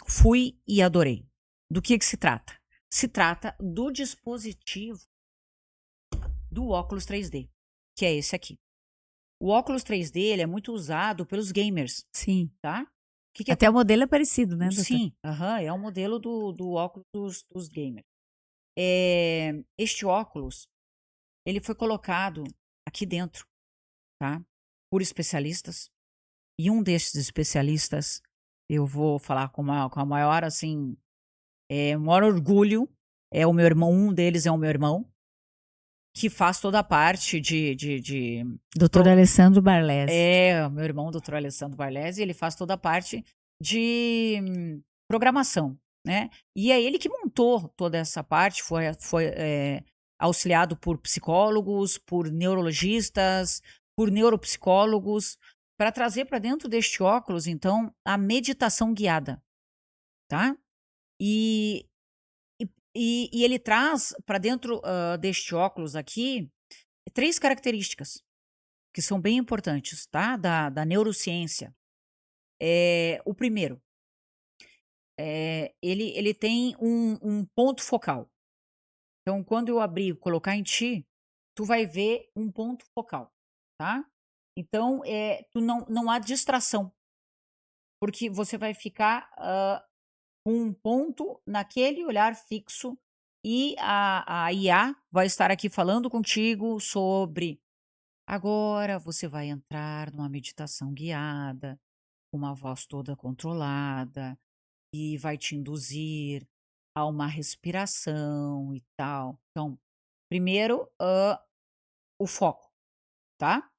fui e adorei. Do que se trata? Se trata do dispositivo do óculos 3D, que é esse aqui. O óculos 3D, ele é muito usado pelos gamers, Sim. tá? Que Até o modelo é parecido, né, doutor? Sim, aham, é o modelo do óculos dos gamers. Este óculos, ele foi colocado aqui dentro, tá? Por especialistas. E um desses especialistas, eu vou falar com a maior, assim, maior orgulho, é o meu irmão, um deles é o meu irmão, que faz toda a parte de Doutor Alessandro Barlesi. o meu irmão, doutor Alessandro Barlesi, ele faz toda a parte de programação, né? E é ele que montou toda essa parte, foi auxiliado por psicólogos, por neurologistas, por neuropsicólogos, para trazer para dentro deste óculos, então, a meditação guiada, tá? E, e ele traz para dentro deste óculos aqui 3 características que são bem importantes, tá? Da neurociência. O primeiro, ele tem um ponto focal. Então, quando eu abrir e colocar em ti, tu vai ver um ponto focal, tá? Então, tu não há distração, porque você vai ficar com um ponto naquele olhar fixo e a IA vai estar aqui falando contigo sobre agora você vai entrar numa meditação guiada, com uma voz toda controlada, e vai te induzir a uma respiração e tal. Então, primeiro, o foco, tá?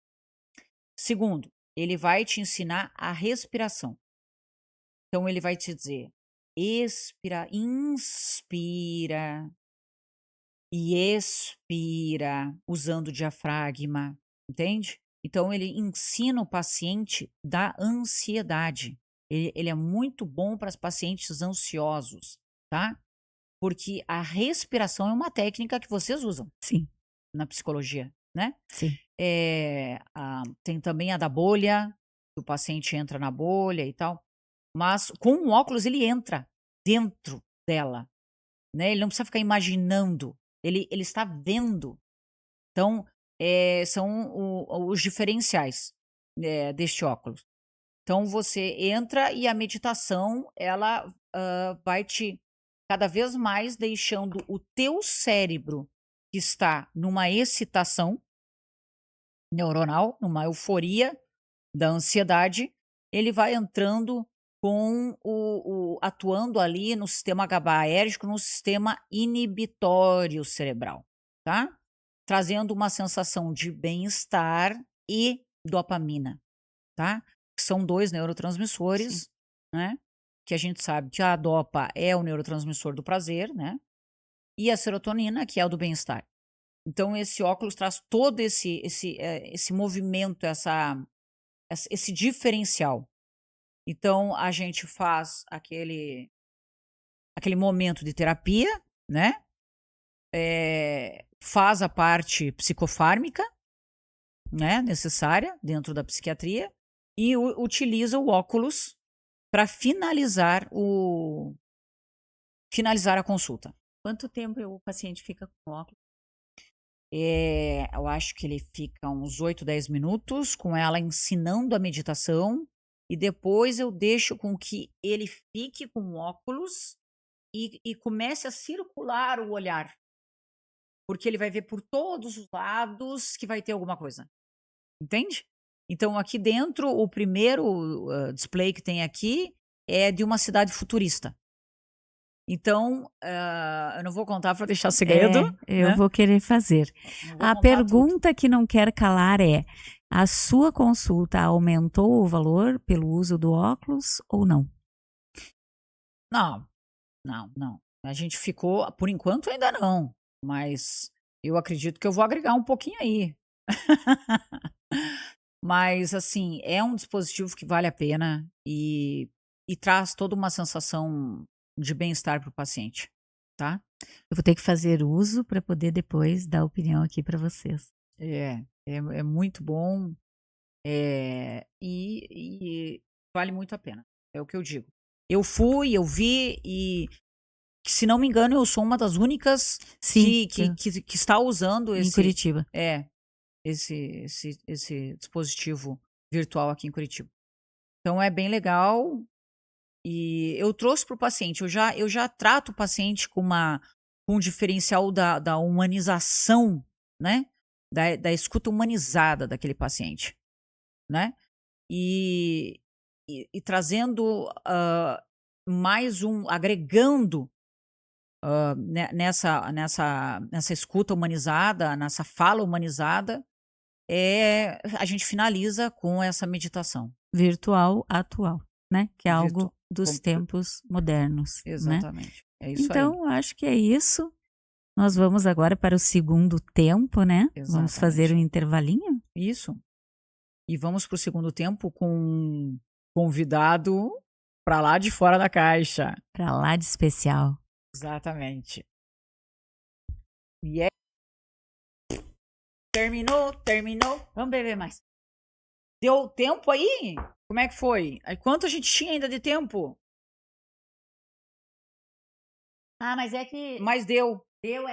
Segundo, ele vai te ensinar a respiração. Então, ele vai te dizer: expira, inspira e expira, usando o diafragma, entende? Então, ele ensina o paciente da ansiedade. Ele é muito bom para os pacientes ansiosos, tá? Porque a respiração é uma técnica que vocês usam Sim, na psicologia, né? sim. Tem também a da bolha, que o paciente entra na bolha e tal. Mas com o óculos ele entra dentro dela, né? Ele não precisa ficar imaginando, ele está vendo. Então, são os diferenciais deste óculos. Então, você entra e a meditação, ela vai te cada vez mais deixando o teu cérebro, que está numa excitação neuronal, numa euforia da ansiedade, ele vai entrando com atuando ali no sistema GABAérgico, no sistema inibitório cerebral, tá? Trazendo uma sensação de bem-estar e dopamina, tá? Que são 2 neurotransmissores, Sim. né? Que a gente sabe que a dopa é o neurotransmissor do prazer, né? E a serotonina, que é o do bem-estar. Então, esse óculos traz todo esse movimento, esse diferencial. Então, a gente faz aquele momento de terapia, né? Faz a parte psicofármica, né, necessária dentro da psiquiatria e utiliza o óculos para finalizar a consulta. Quanto tempo o paciente fica com óculos? Eu acho que ele fica uns 8, 10 minutos com ela ensinando a meditação e depois eu deixo com que ele fique com óculos e comece a circular o olhar. Porque ele vai ver por todos os lados que vai ter alguma coisa. Entende? Então, aqui dentro, o primeiro display que tem aqui é de uma cidade futurista. Então, eu não vou contar para deixar segredo. Eu né? vou querer fazer. Não vou A contar pergunta que não quer calar é: a sua consulta aumentou o valor pelo uso do óculos ou não? tudo. Não. A gente ficou, por enquanto ainda não, mas eu acredito que eu vou agregar um pouquinho aí. Mas, assim, é um dispositivo que vale a pena e traz toda uma sensação de bem-estar para o paciente, tá? Eu vou ter que fazer uso para poder depois dar opinião aqui para vocês. É muito bom e vale muito a pena, é o que eu digo. Eu fui, eu vi e, se não me engano, eu sou uma das únicas Sim, que está usando em Curitiba. esse dispositivo virtual aqui em Curitiba. Então é bem legal e eu trouxe para o paciente. Eu já trato o paciente com um diferencial da humanização, né? Da escuta humanizada daquele paciente, né? E trazendo agregando nessa escuta humanizada, nessa fala humanizada, a gente finaliza com essa meditação. Virtual atual, né? Que é algo dos Com- tempos modernos, né? Exatamente. É isso aí. Então, acho que é isso. Nós vamos agora para o segundo tempo, né? Vamos fazer um intervalinho? Isso. E vamos para o segundo tempo com um convidado para lá de fora da caixa. Para lá de especial. Exatamente. E é. Terminou. Vamos beber mais. Deu tempo aí? Como é que foi? Aí, quanto a gente tinha ainda de tempo? Ah, mas é que... Mas deu. Deu.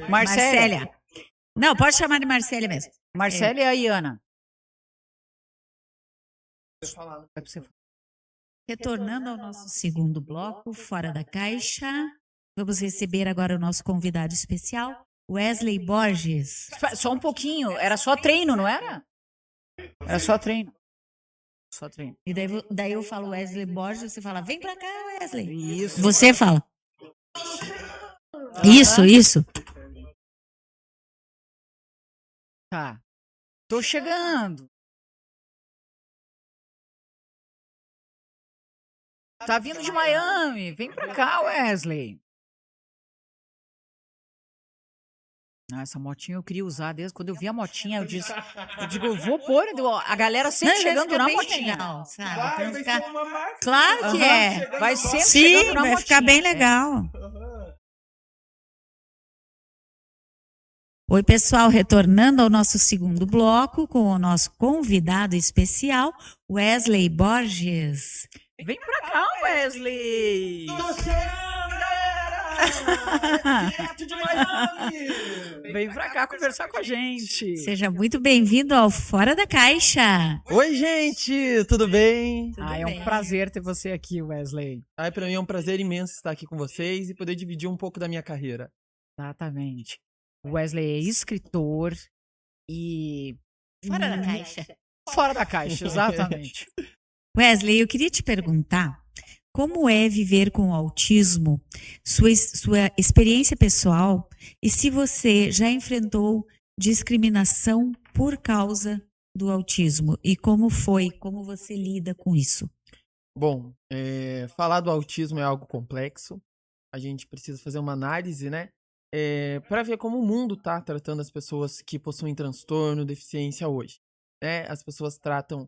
Marcélia. Não, pode chamar de Marcélia mesmo. Marcélia e a Iana. Retornando ao nosso segundo bloco, Fora da Caixa, vamos receber agora o nosso convidado especial, Wesley Borges. Só um pouquinho. Era só treino, não era? Era só treino. Só treino. E daí eu falo Wesley Borges, você fala, vem pra cá, Wesley. Isso. Você fala. Isso. Tá. Tô chegando. Tá vindo de Miami. Vem pra cá, Wesley. Essa motinha eu queria usar desde quando eu vi a motinha. Eu digo, eu vou pôr. A galera sempre chegando na motinha. Legal, sabe? Vai ficar... Claro que é. Vai sempre Sim, chegando na vai motinha. ficar bem legal. Oi, pessoal, retornando ao nosso segundo bloco com o nosso convidado especial, Wesley Borges. Vem pra cá, Wesley! Tô chegando, galera! Direto de Miami! Vem pra cá conversar com a gente. Seja muito bem-vindo ao Fora da Caixa. Oi, gente! Tudo bem? É um prazer ter você aqui, Wesley. Pra mim é um prazer imenso estar aqui com vocês e poder dividir um pouco da minha carreira. Exatamente. O Wesley é escritor e... Fora da Caixa. Fora da caixa, exatamente. Wesley, eu queria te perguntar como é viver com o autismo, sua experiência pessoal e se você já enfrentou discriminação por causa do autismo e como você lida com isso? Bom, falar do autismo é algo complexo. A gente precisa fazer uma análise, né? Para ver como o mundo está tratando as pessoas que possuem transtorno, deficiência hoje. Né? As pessoas tratam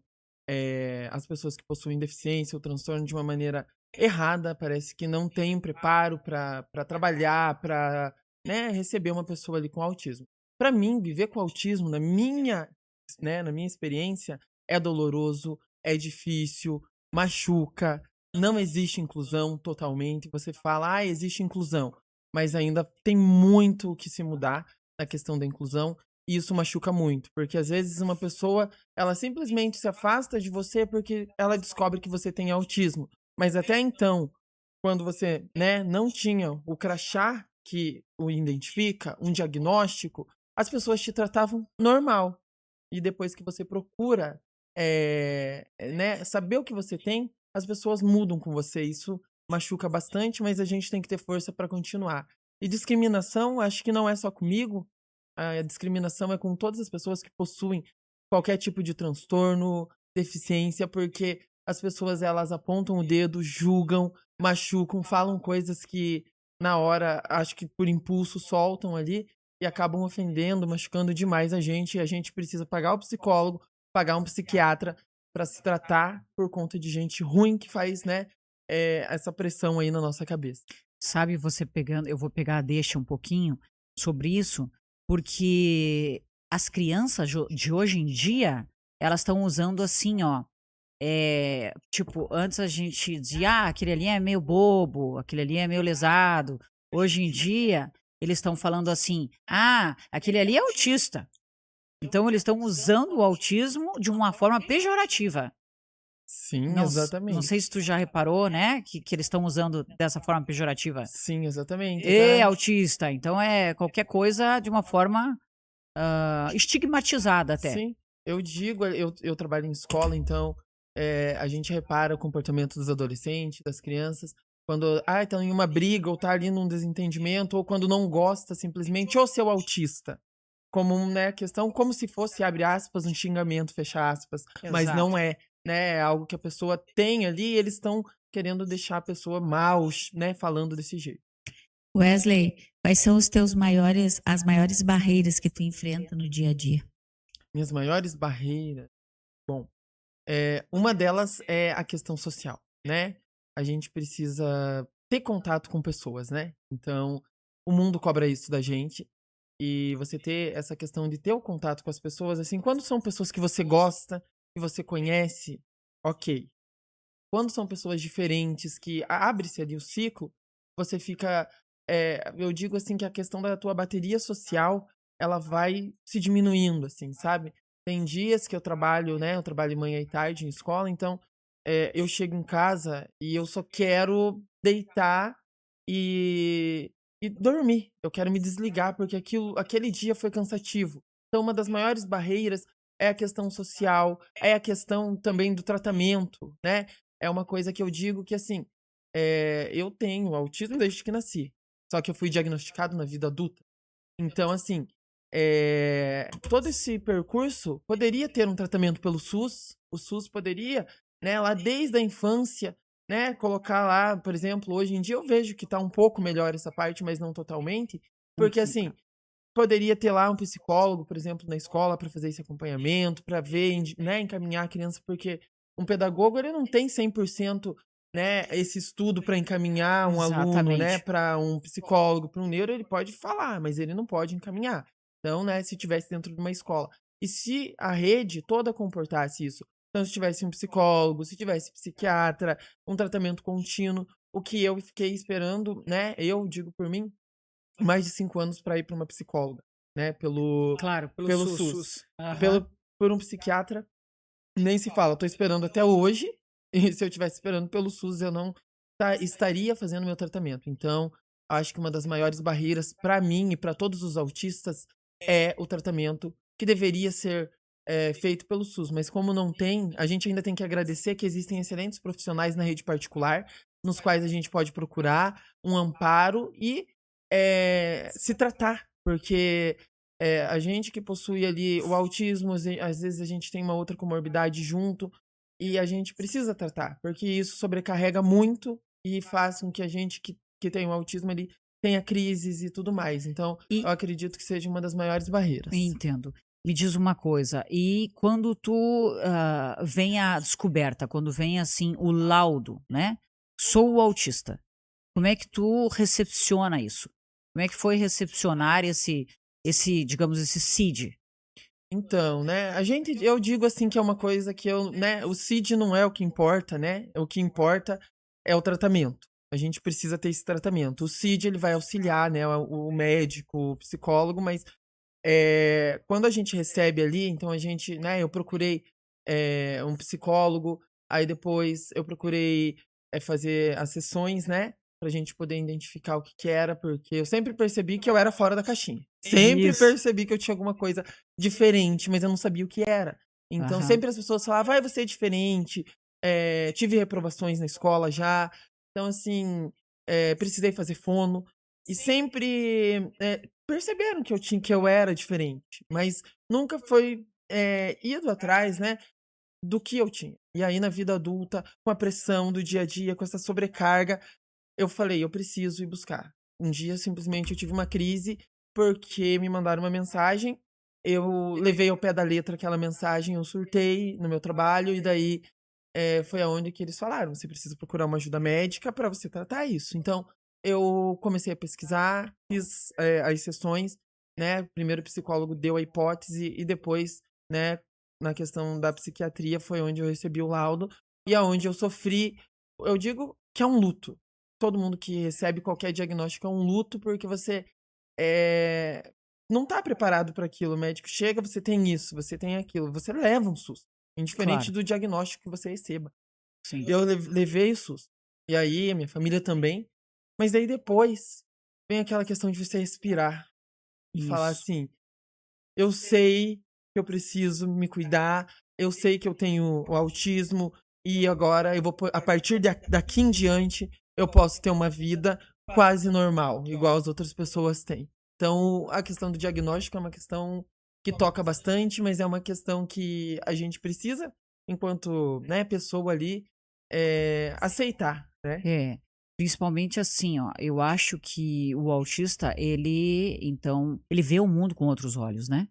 as pessoas que possuem deficiência ou transtorno de uma maneira errada, parece que não tem um preparo para trabalhar, para receber uma pessoa ali com autismo. Para mim, viver com autismo, na minha experiência, é doloroso, é difícil, machuca, não existe inclusão totalmente. Você fala, existe inclusão, mas ainda tem muito o que se mudar na questão da inclusão. E isso machuca muito, porque às vezes uma pessoa, ela simplesmente se afasta de você porque ela descobre que você tem autismo. Mas até então, quando você não tinha o crachá que o identifica, um diagnóstico, as pessoas te tratavam normal. E depois que você procura saber o que você tem, as pessoas mudam com você. Isso machuca bastante, mas a gente tem que ter força para continuar. E discriminação, acho que não é só comigo. A discriminação é com todas as pessoas que possuem qualquer tipo de transtorno, deficiência, porque as pessoas, elas apontam o dedo, julgam, machucam, falam coisas que na hora, acho que por impulso soltam ali e acabam ofendendo, machucando demais a gente, e a gente precisa pagar o psicólogo, pagar um psiquiatra para se tratar por conta de gente ruim que faz, né, essa pressão aí na nossa cabeça. Sabe, você pegando eu vou pegar a deixa um pouquinho sobre isso, porque as crianças de hoje em dia, elas estão usando assim, ó, tipo, antes a gente dizia: "Ah, aquele ali é meio bobo, aquele ali é meio lesado". Hoje em dia, eles estão falando assim: "Ah, aquele ali é autista". Então eles estão usando o autismo de uma forma pejorativa. Sim, Não sei se exatamente. tu já reparou, né, que eles estão usando dessa forma pejorativa. Sim, exatamente. "Ê, Até autista", então é qualquer coisa de uma forma, estigmatizada até. sim, eu digo, eu trabalho em escola, então, a gente repara o comportamento dos adolescentes, das crianças, quando, estão em uma briga ou tá ali num desentendimento, ou quando não gosta simplesmente, "Ô, seu autista", como né, questão como se fosse, abre aspas, um xingamento, fecha aspas, mas Exato. não é, né, é algo que a pessoa tem ali e eles estão querendo deixar a pessoa mal, né, falando desse jeito. Wesley, quais são as maiores barreiras que tu enfrenta no dia a dia? Minhas maiores barreiras, bom, uma delas é a questão social, né. A gente precisa ter contato com pessoas, né. Então, o mundo cobra isso da gente, e você ter essa questão de ter o contato com as pessoas, assim, quando são pessoas que você gosta, que você conhece, ok. Quando são pessoas diferentes, que abre-se ali o ciclo, você fica, eu digo assim que a questão da tua bateria social, ela vai se diminuindo, assim, sabe. Tem dias que eu trabalho, né, eu trabalho manhã e tarde em escola, então, eu chego em casa e eu só quero deitar e dormir. Eu quero me desligar, porque aquele dia foi cansativo. Então uma das maiores barreiras é a questão social, é a questão também do tratamento, né. É uma coisa que eu digo que, assim, eu tenho autismo desde que nasci, só que eu fui diagnosticado na vida adulta. Então, assim, todo esse percurso poderia ter um tratamento pelo SUS, o SUS poderia, né, lá desde a infância, né, colocar lá, por exemplo, hoje em dia eu vejo que tá um pouco melhor essa parte, mas não totalmente, Um porque, pouco. assim, poderia ter lá um psicólogo, por exemplo, na escola para fazer esse acompanhamento, para ver, né, encaminhar a criança, porque um pedagogo ele não tem 100%, né, esse estudo para encaminhar um aluno, né, Exatamente. para um psicólogo, para um neuro, ele pode falar, mas ele não pode encaminhar. Então, né, se tivesse dentro de uma escola. E se a rede toda comportasse isso, então se tivesse um psicólogo, se tivesse psiquiatra, um tratamento contínuo, o que eu fiquei esperando, né, eu digo por mim, mais de 5 anos para ir para uma psicóloga, né, Claro, pelo pelo SUS. SUS. Aham. Pelo por um psiquiatra, nem se fala, eu tô esperando até hoje, e se eu tivesse esperando pelo SUS eu não estaria fazendo meu tratamento. Então, acho que uma das maiores barreiras para mim e para todos os autistas é o tratamento que deveria ser, feito pelo SUS, mas como não tem, a gente ainda tem que agradecer que existem excelentes profissionais na rede particular, nos quais a gente pode procurar um amparo e, se tratar, porque, a gente que possui ali o autismo, às vezes a gente tem uma outra comorbidade junto, e a gente precisa tratar, porque isso sobrecarrega muito e faz com que a gente que tem o autismo, ele tenha crises e tudo mais. Então, eu E acredito que seja uma das maiores barreiras. entendo. Me diz uma coisa, e quando tu, vem a descoberta, quando vem, assim, o laudo, né, "Sou autista", como é que tu recepciona isso? Como é que foi recepcionar digamos, esse CID? Então, né, eu digo assim que é uma coisa que né, o CID não é o que importa, né, o que importa é o tratamento. A gente precisa ter esse tratamento. O CID ele vai auxiliar, né, o médico, o psicólogo, mas quando a gente recebe ali, então a gente, né, eu procurei, um psicólogo, aí depois eu procurei, fazer as sessões, né, pra gente poder identificar o que que era, porque eu sempre percebi que eu era fora da caixinha. Sempre Isso. percebi que eu tinha alguma coisa diferente, mas eu não sabia o que era. Então Aham. sempre as pessoas falavam: "Ai, você é diferente", tive reprovações na escola já, então assim, precisei fazer fono, e sempre, perceberam que eu era diferente, mas nunca foi, ido atrás, né, do que eu tinha. E aí na vida adulta, com a pressão do dia a dia, com essa sobrecarga, eu falei: "Eu preciso ir buscar". um dia, simplesmente, eu tive uma crise, porque me mandaram uma mensagem, eu levei ao pé da letra aquela mensagem, eu surtei no meu trabalho, e daí foi aonde que eles falaram: "Você precisa procurar uma ajuda médica para você tratar isso". Então, eu comecei a pesquisar, fiz, as sessões, né, primeiro o psicólogo deu a hipótese e depois, né, na questão da psiquiatria foi onde eu recebi o laudo, e aonde eu sofri, eu digo que é um luto. Todo mundo que recebe qualquer diagnóstico é um luto, porque você, eh, não tá preparado para aquilo, o médico chega: "Você tem isso, você tem aquilo", você leva um susto, indiferente Claro, do diagnóstico que você receba. sim. Eu levei o susto. E aí, a minha família também. Mas daí depois, vem aquela questão de você respirar e falar Isso. assim: "Eu sei que eu preciso me cuidar, eu sei que eu tenho o autismo e agora eu vou a partir daqui em diante, eu posso ter uma vida quase normal, igual as outras pessoas têm". Então, a questão do diagnóstico é uma questão que toca bastante, mas é uma questão que a gente precisa, enquanto, né, pessoa ali, aceitar, né. É, principalmente assim, ó, eu acho que o autista, ele então, ele vê o mundo com outros olhos, né.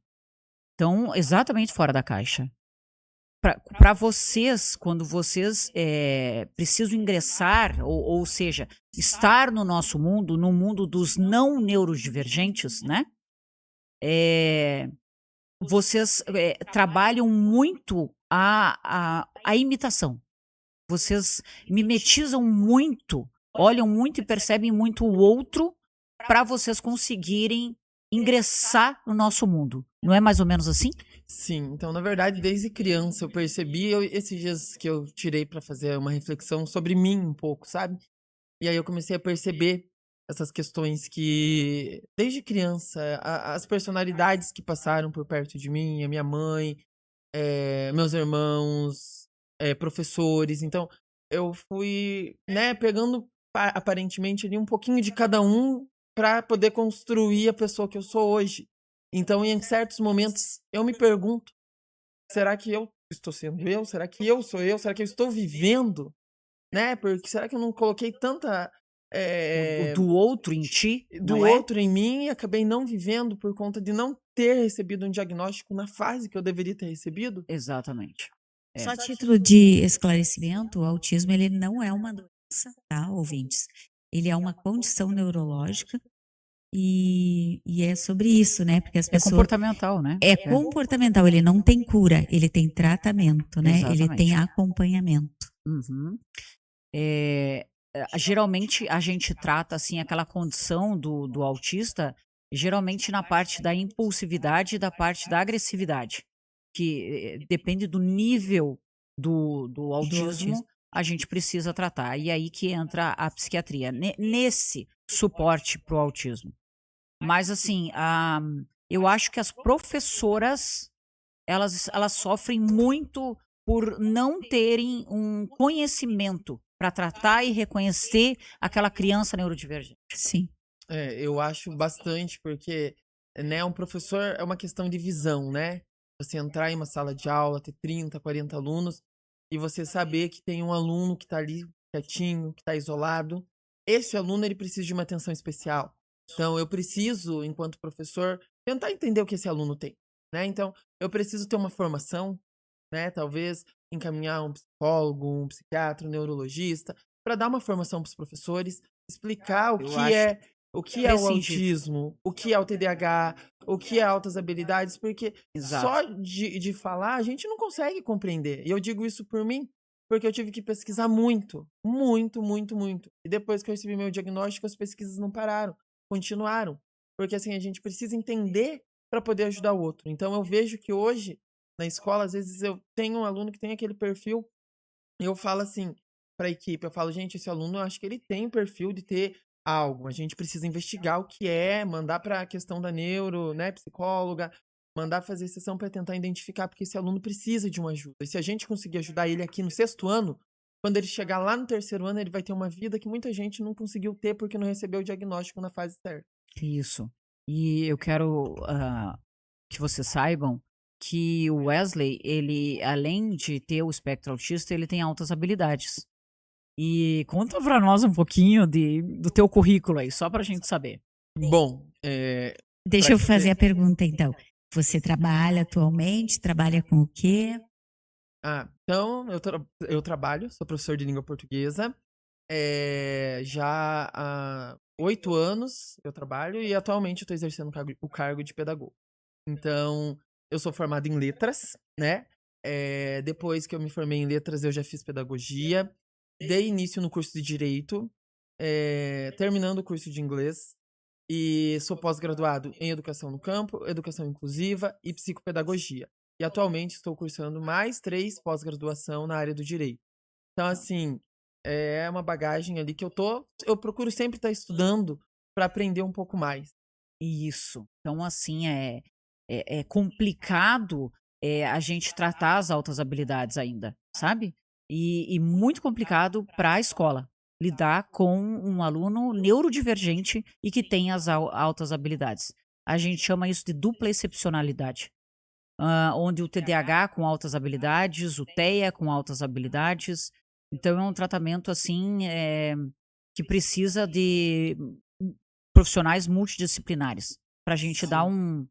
Então, exatamente fora da caixa. Para vocês, quando vocês, precisam ingressar, ou seja, estar no nosso mundo, no mundo dos não neurodivergentes, né, eh, vocês, trabalham muito a imitação. Vocês mimetizam muito, olham muito e percebem muito o outro para vocês conseguirem ingressar no nosso mundo. Não é mais ou menos assim? Sim, então, na verdade, desde criança eu percebi, esses dias que eu tirei pra fazer uma reflexão sobre mim um pouco, sabe? E aí eu comecei a perceber essas questões que, desde criança, as personalidades que passaram por perto de mim, a minha mãe, meus irmãos, professores. Então, eu fui, né, pegando aparentemente ali um pouquinho de cada um para poder construir a pessoa que eu sou hoje. Então, em certos momentos, eu me pergunto: será que eu estou sendo eu? Será que eu sou eu? Será que eu estou vivendo? Né? Porque será que eu não coloquei tanta O eh, do outro em ti, do não é? outro em mim e acabei não vivendo por conta de não ter recebido um diagnóstico na fase que eu deveria ter recebido? Exatamente. Só É. a título de esclarecimento, o autismo ele não é uma doença, tá, ouvintes? Ele é uma condição neurológica e é sobre isso, né? Porque as É pessoas comportamental, né? é comportamental, ele não tem cura, ele tem tratamento, né? Ele tem Exatamente. acompanhamento. Uhum. Geralmente a gente trata, assim, aquela condição do autista, geralmente na parte da impulsividade e da parte da agressividade, que, depende do nível do Do autismo. autismo, a gente precisa tratar. E aí que entra a psiquiatria, nesse suporte para o autismo. Mas assim, eu acho que as professoras, elas sofrem muito por não terem um conhecimento para tratar e reconhecer aquela criança neurodivergente. Sim. Eu acho bastante, porque, né, um professor é uma questão de visão, né? Você entrar em uma sala de aula, ter 30, 40 alunos, e você saber que tem um aluno que tá ali quietinho, que tá isolado. Esse aluno, ele precisa de uma atenção especial. Então, eu preciso, enquanto professor, tentar entender o que esse aluno tem, né? Então, eu preciso ter uma formação, né? Talvez encaminhar um psicólogo, um psiquiatra, um neurologista, para dar uma formação para os professores, explicar Eu acho o que é o prescindível. autismo, o que é o TDAH, o que é altas habilidades, porque Exato. só de falar a gente não consegue compreender. E eu digo isso por mim, porque eu tive que pesquisar muito, muito, muito, muito. E depois que eu recebi meu diagnóstico, as pesquisas não pararam, continuaram. Porque assim, a gente precisa entender para poder ajudar o outro. Então eu vejo que hoje, na escola, às vezes eu tenho um aluno que tem aquele perfil, e eu falo assim para a equipe, eu falo: "Gente, esse aluno eu acho que ele tem o perfil de ter algo, a gente precisa investigar o que é, mandar para a questão da neuro, né, psicóloga, mandar fazer sessão para tentar identificar, porque esse aluno precisa de uma ajuda. E se a gente conseguir ajudar ele aqui no sexto ano, quando ele chegar lá no terceiro ano, ele vai ter uma vida que muita gente não conseguiu ter porque não recebeu o diagnóstico na fase certa". Isso. E eu quero, que vocês saibam que o Wesley, ele, além de ter o espectro autista, ele tem altas habilidades. E conta pra nós um pouquinho do teu currículo aí, só pra gente saber. Bom, Deixa pra eu fazer dizer... a pergunta, então. Você trabalha atualmente? Trabalha com o quê? Então, eu trabalho, sou professor de língua portuguesa. Já há 8 anos eu trabalho e atualmente eu estou exercendo o cargo de pedagogo. Então, eu sou formado em letras, né? Depois que eu me formei em letras, eu já fiz pedagogia. Dei início no curso de direito, terminando o curso de inglês. E sou pós-graduado em educação no campo, educação inclusiva e psicopedagogia. E atualmente estou cursando mais 3 pós-graduação na área do direito. Então, assim, é uma bagagem ali que eu procuro sempre estar estudando para aprender um pouco mais. Isso. Então, assim, é complicado a gente tratar as altas habilidades ainda, sabe? E muito complicado para a escola lidar com um aluno neurodivergente e que tem as altas habilidades. A gente chama isso de dupla excepcionalidade, onde o TDAH com altas habilidades, o TEA com altas habilidades. Então, é um tratamento assim que precisa de profissionais multidisciplinares para a gente dar Sim.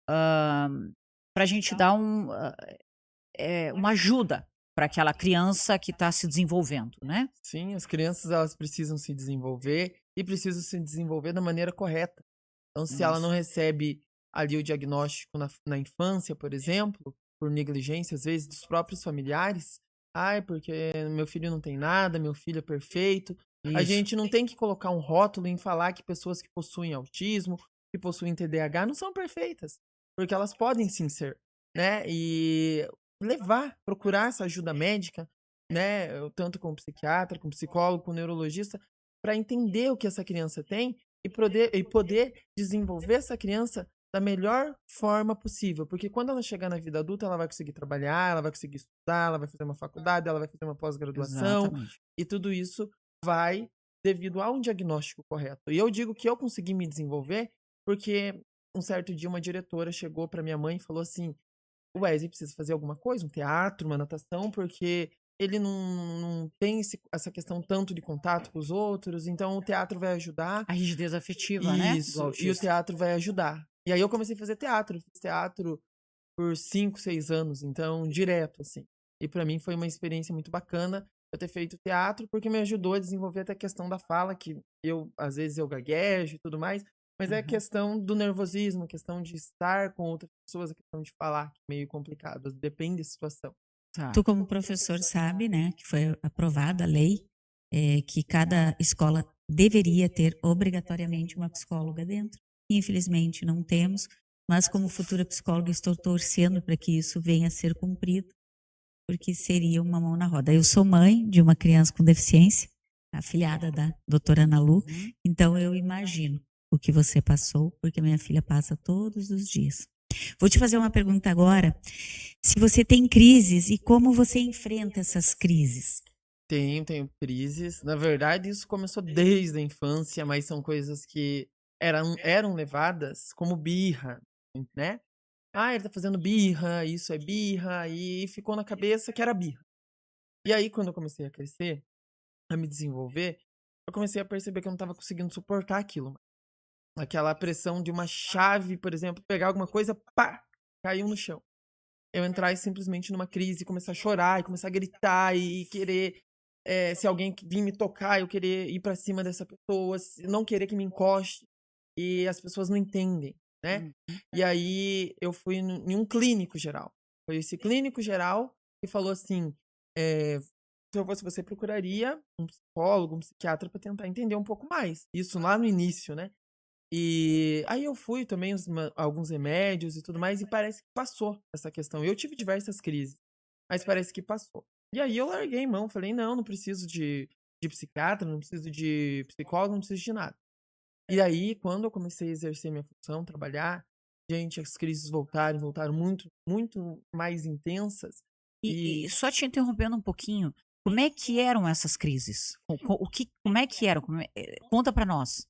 para a gente dar uma ajuda para aquela criança que está se desenvolvendo, né? Sim, as crianças elas precisam se desenvolver e precisam se desenvolver da maneira correta. Então, se ela não Isso. recebe ali o diagnóstico na infância, por exemplo, por negligência, às vezes, dos próprios familiares, ai, porque meu filho não tem nada, meu filho é perfeito. A Isso. gente não tem que colocar um rótulo em falar que pessoas que possuem autismo, que possuem TDAH, não são perfeitas, porque elas podem sim ser, né? E procurar essa ajuda médica, né? Tanto com psiquiatra, com psicólogo, com neurologista, para entender o que essa criança tem e poder desenvolver essa criança da melhor forma possível. Porque quando ela chegar na vida adulta, ela vai conseguir trabalhar, ela vai conseguir estudar, ela vai fazer uma faculdade, ela vai fazer uma pós-graduação, Exatamente. e tudo isso vai devido a um diagnóstico correto. E eu digo que eu consegui me desenvolver porque um certo dia uma diretora chegou para minha mãe e falou assim: o Wesley precisa fazer alguma coisa, um teatro, uma natação, porque ele não tem essa questão tanto de contato com os outros, então o teatro vai ajudar. A rigidez afetiva, né, do Isso, e o autista. teatro vai ajudar. E aí eu comecei a fazer teatro, fiz teatro por 5, 6 anos, então direto, assim. E pra mim foi uma experiência muito bacana eu ter feito teatro, porque me ajudou a desenvolver até a questão da fala, que às vezes eu gaguejo e tudo mais, mas é a Uhum. questão do nervosismo, a questão de estar com outras pessoas, a questão de falar, que é meio complicado, depende da situação. Tá. Tu, como professor, sabe, né, que foi aprovada a lei, que cada escola deveria ter obrigatoriamente uma psicóloga dentro. Infelizmente, não temos, mas como futura psicóloga, estou torcendo para que isso venha a ser cumprido, porque seria uma mão na roda. Eu sou mãe de uma criança com deficiência, afilhada da doutora Ana Lu, Uhum. então eu imagino o que você passou, porque minha filha passa todos os dias. Vou te fazer uma pergunta agora. Se você tem crises e como você enfrenta essas crises? Tenho crises. Na verdade, isso começou desde a infância, mas são coisas que eram levadas como birra, né? Ah, ele tá fazendo birra, isso é birra, e ficou na cabeça que era birra. E aí, quando eu comecei a crescer, a me desenvolver, eu comecei a perceber que eu não estava conseguindo suportar aquilo. Aquela pressão de uma chave, por exemplo, pegar alguma coisa, pá, caiu no chão. Eu entrar e simplesmente numa crise, começar a chorar, e começar a gritar e querer, se alguém vir me tocar, eu querer ir pra cima dessa pessoa, não querer que me encoste, e as pessoas não entendem, né? Uhum. E aí eu fui em um clínico geral. Foi esse clínico geral que falou assim: se eu fosse você, procuraria um psicólogo, um psiquiatra para tentar entender um pouco mais. Isso lá no início, né? E aí eu fui, tomei alguns remédios e tudo mais, e parece que passou essa questão. Eu tive diversas crises, mas parece que passou. E aí eu larguei mão, falei, não preciso de psiquiatra, não preciso de psicólogo, não preciso de nada. E aí, quando eu comecei a exercer minha função, trabalhar, gente, as crises voltaram muito, muito mais intensas. E só te interrompendo um pouquinho, como é que eram essas crises? Como é que eram? Conta pra nós.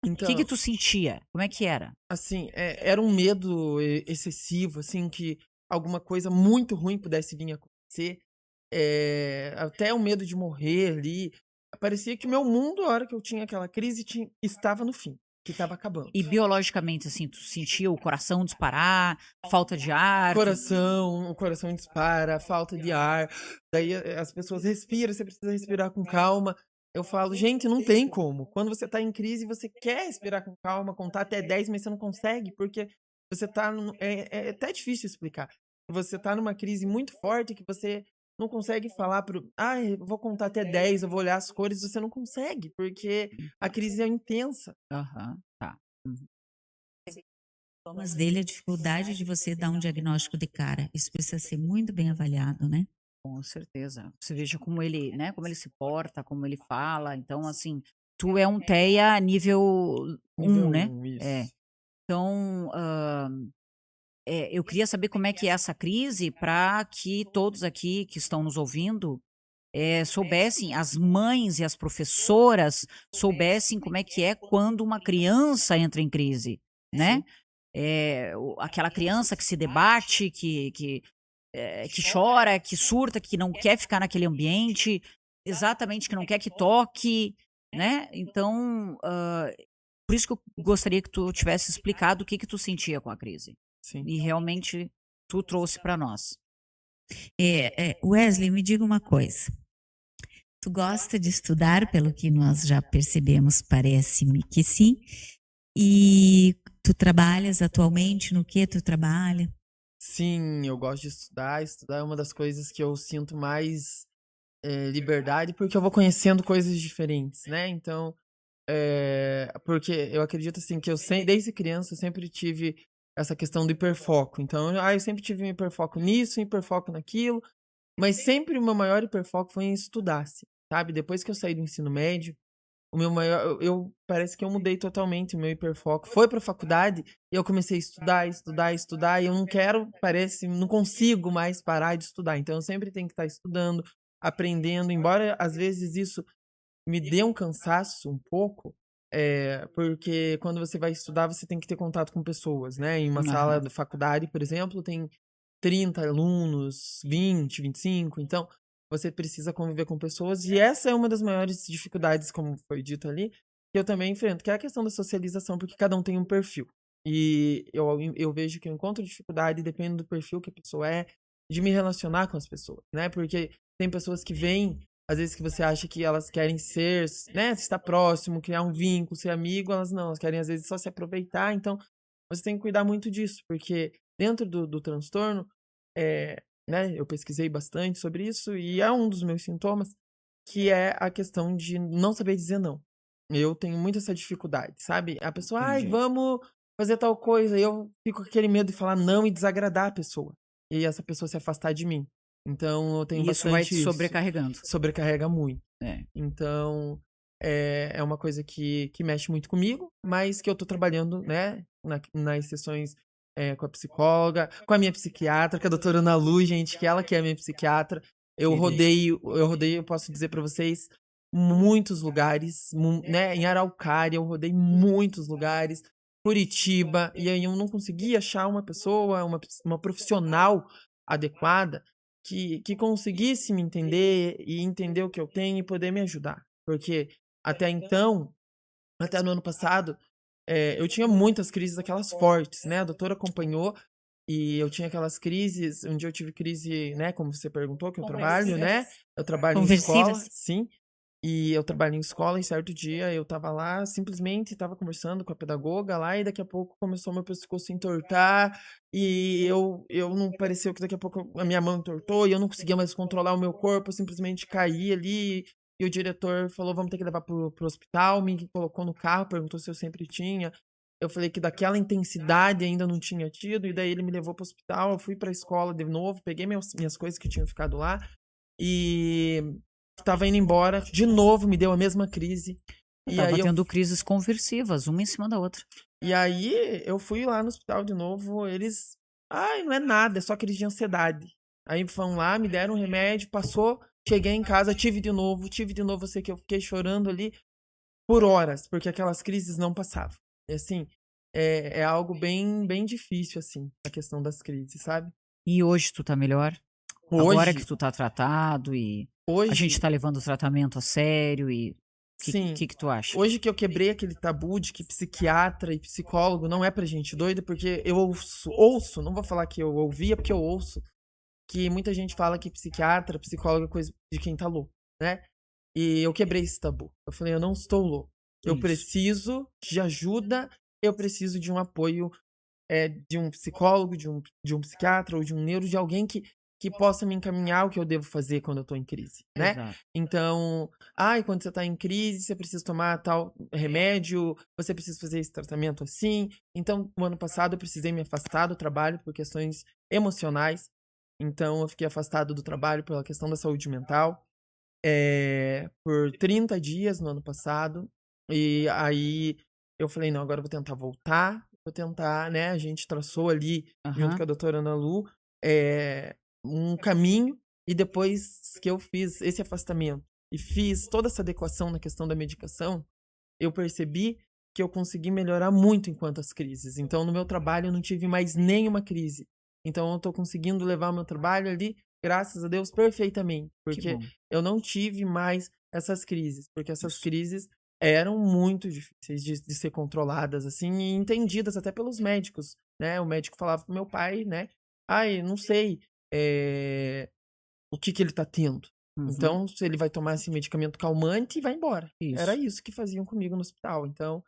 O que Então, tu sentia? Como é que era? assim, era um medo excessivo, assim, que alguma coisa muito ruim pudesse vir a acontecer. Até o medo de morrer ali. parecia que o meu mundo, a hora que eu tinha aquela crise, estava no fim, que estava acabando. E biologicamente, assim, tu sentia o coração disparar, falta de ar, O coração dispara, falta de ar, daí as pessoas respiram, você precisa respirar com calma. Eu falo, gente, não tem como. Quando você tá em crise, você quer respirar com calma, contar até 10, mas você não consegue, porque você tá é até difícil explicar. Você tá numa crise muito forte que você não consegue falar eu vou contar até 10, eu vou olhar as cores, você não consegue, porque a crise é intensa. aham, tá. Uhum. Sintomas dele, a dificuldade de você dar um diagnóstico de cara. Isso precisa ser muito bem avaliado, né? Com certeza. Você veja como ele, né, como ele se porta, como ele fala. Então, assim, tu é um TEA nível 1, Nível né? 1, É. isso. Então, eu queria saber como é que é essa crise para que todos aqui que estão nos ouvindo soubessem, as mães e as professoras soubessem como é que é quando uma criança entra em crise, né? Sim. Aquela criança que se debate, que chora, que surta, que não quer ficar naquele ambiente, exatamente, que não quer que toque, né? Então, por isso que eu gostaria que tu tivesse explicado o que tu sentia com a crise. Sim. E realmente tu trouxe para nós. Wesley, me diga uma coisa. Tu gosta de estudar, pelo que nós já percebemos, parece-me que sim. E tu trabalhas atualmente? No que tu trabalha? Sim, eu gosto de estudar. Estudar é uma das coisas que eu sinto mais liberdade, porque eu vou conhecendo coisas diferentes, né? Então, porque eu acredito assim que desde criança eu sempre tive essa questão do hiperfoco. Então, eu sempre tive um hiperfoco nisso, um hiperfoco naquilo, mas sempre o meu maior hiperfoco foi em estudar, assim, sabe? Depois que eu saí do ensino médio, o meu maior, parece que eu mudei totalmente o meu hiperfoco. Foi pra faculdade e eu comecei a estudar, estudar, estudar, e eu não quero, não consigo mais parar de estudar. Então eu sempre tenho que estar estudando, aprendendo, embora às vezes isso me dê um cansaço um pouco, porque quando você vai estudar, você tem que ter contato com pessoas, né? Em uma sala Aham. da faculdade, por exemplo, tem 30 alunos, 20, 25, então você precisa conviver com pessoas, e essa é uma das maiores dificuldades, como foi dito ali, que eu também enfrento, que é a questão da socialização, porque cada um tem um perfil. E eu vejo que eu encontro dificuldade, depende do perfil que a pessoa é, de me relacionar com as pessoas, né? Porque tem pessoas que vêm, às vezes que você acha que elas querem ser, né, estar próximo, criar um vínculo, ser amigo, elas não, elas querem às vezes só se aproveitar, então você tem que cuidar muito disso, porque dentro do transtorno, né, eu pesquisei bastante sobre isso e é um dos meus sintomas, que é a questão de não saber dizer não. Eu tenho muito essa dificuldade, sabe? A pessoa, ai, Entendi. vamos fazer tal coisa, e eu fico com aquele medo de falar não e desagradar a pessoa. E essa pessoa se afastar de mim. Então eu tenho E isso vai bastante te isso. sobrecarregando. Sobrecarrega muito. É. Então, é uma coisa que mexe muito comigo, mas que eu tô trabalhando, né, nas sessões, com a psicóloga, com a minha psiquiatra, que é a doutora Ana Lu, gente, que ela que é a minha psiquiatra. Querida. Eu posso dizer para vocês, muitos lugares, né, em Araucária eu rodei muitos lugares, Curitiba, e aí eu não consegui achar uma pessoa, uma profissional adequada que conseguisse me entender e entender o que eu tenho e poder me ajudar. Porque até então, até no ano passado, eu tinha muitas crises, aquelas fortes, né? A doutora acompanhou e eu tinha aquelas crises. Um dia eu tive crise, né? Como você perguntou, que eu trabalho, né? Eu trabalho em escola, Conversivas? sim. E eu trabalho em escola e certo dia eu tava lá, simplesmente tava conversando com a pedagoga lá e daqui a pouco começou meu pescoço a entortar e eu não pareceu que daqui a pouco a minha mão entortou e eu não conseguia mais controlar o meu corpo, eu simplesmente caí ali e o diretor falou, vamos ter que levar pro hospital, me colocou no carro, perguntou se eu sempre tinha. Eu falei que daquela intensidade ainda não tinha tido, e daí ele me levou pro hospital, eu fui pra escola de novo, peguei minhas coisas que tinham ficado lá, e estava indo embora, de novo me deu a mesma crise. Eu E aí tava eu, tendo crises conversivas, uma em cima da outra. e aí eu fui lá no hospital de novo, eles, ai, não é nada, é só crise de ansiedade. Aí foram lá, me deram um remédio, passou, cheguei em casa, tive de novo, eu sei que eu fiquei chorando ali por horas, porque aquelas crises não passavam. E assim, é algo bem, bem difícil, assim, a questão das crises, sabe? E hoje tu tá melhor? Agora que Hoje, tu tá tratado e A gente Hoje, tá levando o tratamento a sério e o sim, que tu acha? hoje que eu quebrei aquele tabu de que psiquiatra e psicólogo não é pra gente doida, porque eu ouço, não vou falar que eu ouvia, porque eu ouço, que muita gente fala que psiquiatra, psicólogo é coisa de quem tá louco, né? E eu quebrei esse tabu. Eu falei, eu não estou louco. Eu Isso. preciso de ajuda, eu preciso de um apoio de um psicólogo, de um psiquiatra ou de um neuro, de alguém que possa me encaminhar o que eu devo fazer quando eu tô em crise, né? Exato. Então, quando você tá em crise, você precisa tomar tal remédio, você precisa fazer esse tratamento assim. Então, no ano passado, eu precisei me afastar do trabalho por questões emocionais. Então, eu fiquei afastado do trabalho pela questão da saúde mental, por 30 dias no ano passado. E aí eu falei, não, agora eu vou tentar voltar, vou tentar, né? A gente traçou ali, junto Aham. com a doutora Ana Lu, um caminho. E depois que eu fiz esse afastamento e fiz toda essa adequação na questão da medicação, eu percebi que eu consegui melhorar muito enquanto as crises. Então, no meu trabalho, eu não tive mais nenhuma crise. Então, eu tô conseguindo levar o meu trabalho ali, graças a Deus, perfeitamente. Que Porque bom. eu não tive mais essas crises. Porque essas Isso. crises eram muito difíceis de ser controladas, assim, e entendidas até pelos médicos, né? O médico falava pro meu pai, né? Ai, não sei, o que ele tá tendo. Uhum. Então, se ele vai tomar esse medicamento calmante, vai embora. Era Isso. isso que faziam comigo no hospital. Então,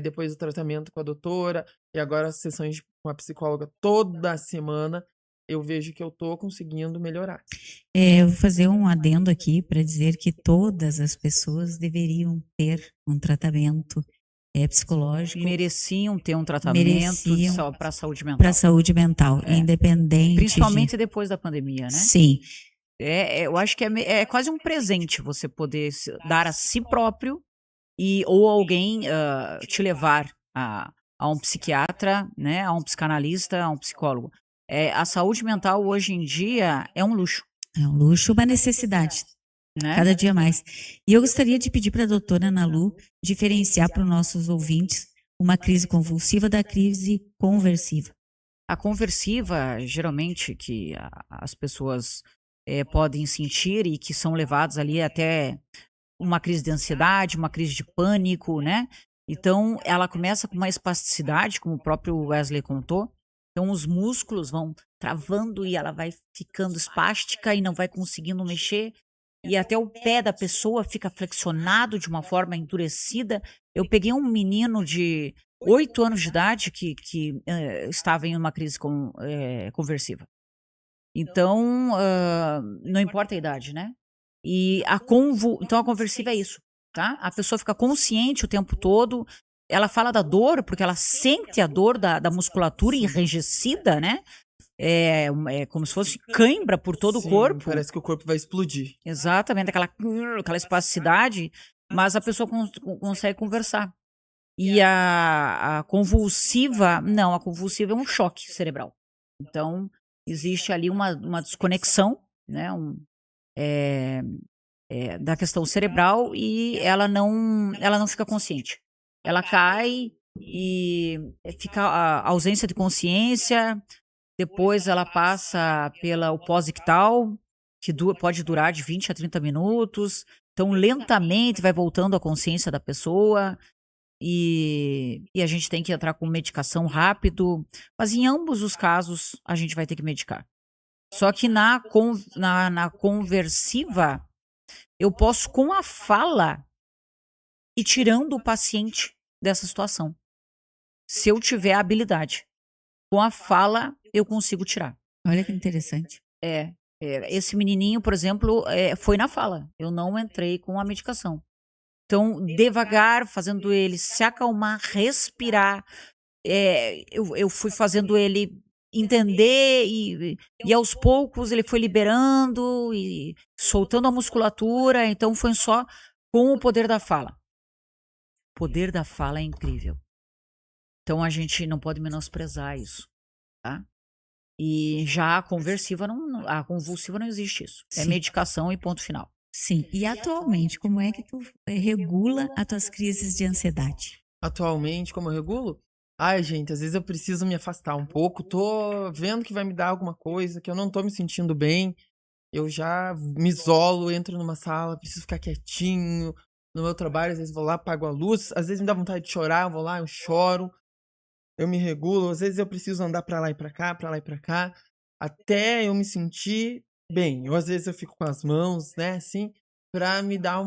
depois do tratamento com a doutora e agora as sessões com a psicóloga toda semana, eu vejo que eu tô conseguindo melhorar. Eu vou fazer um adendo aqui para dizer que todas as pessoas deveriam ter um tratamento E psicológico, mereciam ter um tratamento mereciam para a saúde mental. para a saúde mental, independente Principalmente depois da pandemia, né? Sim, Eu acho que é quase um presente você poder dar a si próprio ou alguém te levar a um psiquiatra, né, a um psicanalista, a um psicólogo. A saúde mental hoje em dia é um luxo, é um luxo, uma necessidade, né? cada dia mais. E eu gostaria de pedir para a doutora Ana Lu diferenciar para os nossos ouvintes uma crise convulsiva da crise conversiva. A conversiva, geralmente, que as pessoas podem sentir e que são levados ali até uma crise de ansiedade, uma crise de pânico, né? Então, ela começa com uma espasticidade, como o próprio Wesley contou. Então, os músculos vão travando e ela vai ficando espástica e não vai conseguindo mexer. E até o pé da pessoa fica flexionado de uma forma endurecida. Eu peguei um menino de 8 anos de idade que estava em uma crise conversiva. Então, não importa a idade, né? Então a conversiva é isso, tá? A pessoa fica consciente o tempo todo. Ela fala da dor, porque ela sente a dor da musculatura enrijecida, né? É como se fosse cãibra por todo o Sim, corpo. parece que o corpo vai explodir. Exatamente, aquela espasticidade, mas a pessoa consegue conversar. E a convulsiva, não, a convulsiva é um choque cerebral. Então, existe ali uma desconexão, né? Da questão cerebral e ela não fica consciente. Ela cai e fica a ausência de consciência, depois ela passa pelo pós-ictal, que pode durar de 20 a 30 minutos, então lentamente vai voltando a consciência da pessoa e a gente tem que entrar com medicação rápido, mas em ambos os casos a gente vai ter que medicar. Só que na conversiva, eu posso, com a fala, ir tirando o paciente dessa situação. Se eu tiver a habilidade. Com a fala, eu consigo tirar. Olha que interessante. Esse menininho, por exemplo, foi na fala. Eu não entrei com a medicação. Então, devagar, fazendo ele se acalmar, respirar. Eu fui fazendo ele entender e aos poucos ele foi liberando e soltando a musculatura. Então, foi só com o poder da fala. O poder da fala é incrível. Então, a gente não pode menosprezar isso, tá? E já a convulsiva não existe isso. É Sim. medicação e ponto final. Sim. E atualmente, como é que tu regula as tuas crises de ansiedade? Atualmente, como eu regulo? Ai, gente, às vezes eu preciso me afastar um pouco. Tô vendo que vai me dar alguma coisa, que eu não tô me sentindo bem. eu já me isolo, entro numa sala, preciso ficar quietinho. No meu trabalho, às vezes vou lá, apago a luz, às vezes me dá vontade de chorar, eu vou lá, eu choro, eu me regulo, às vezes eu preciso andar pra lá e pra cá, pra lá e pra cá, até eu me sentir bem. Ou às vezes eu fico com as mãos, né, assim, pra me dar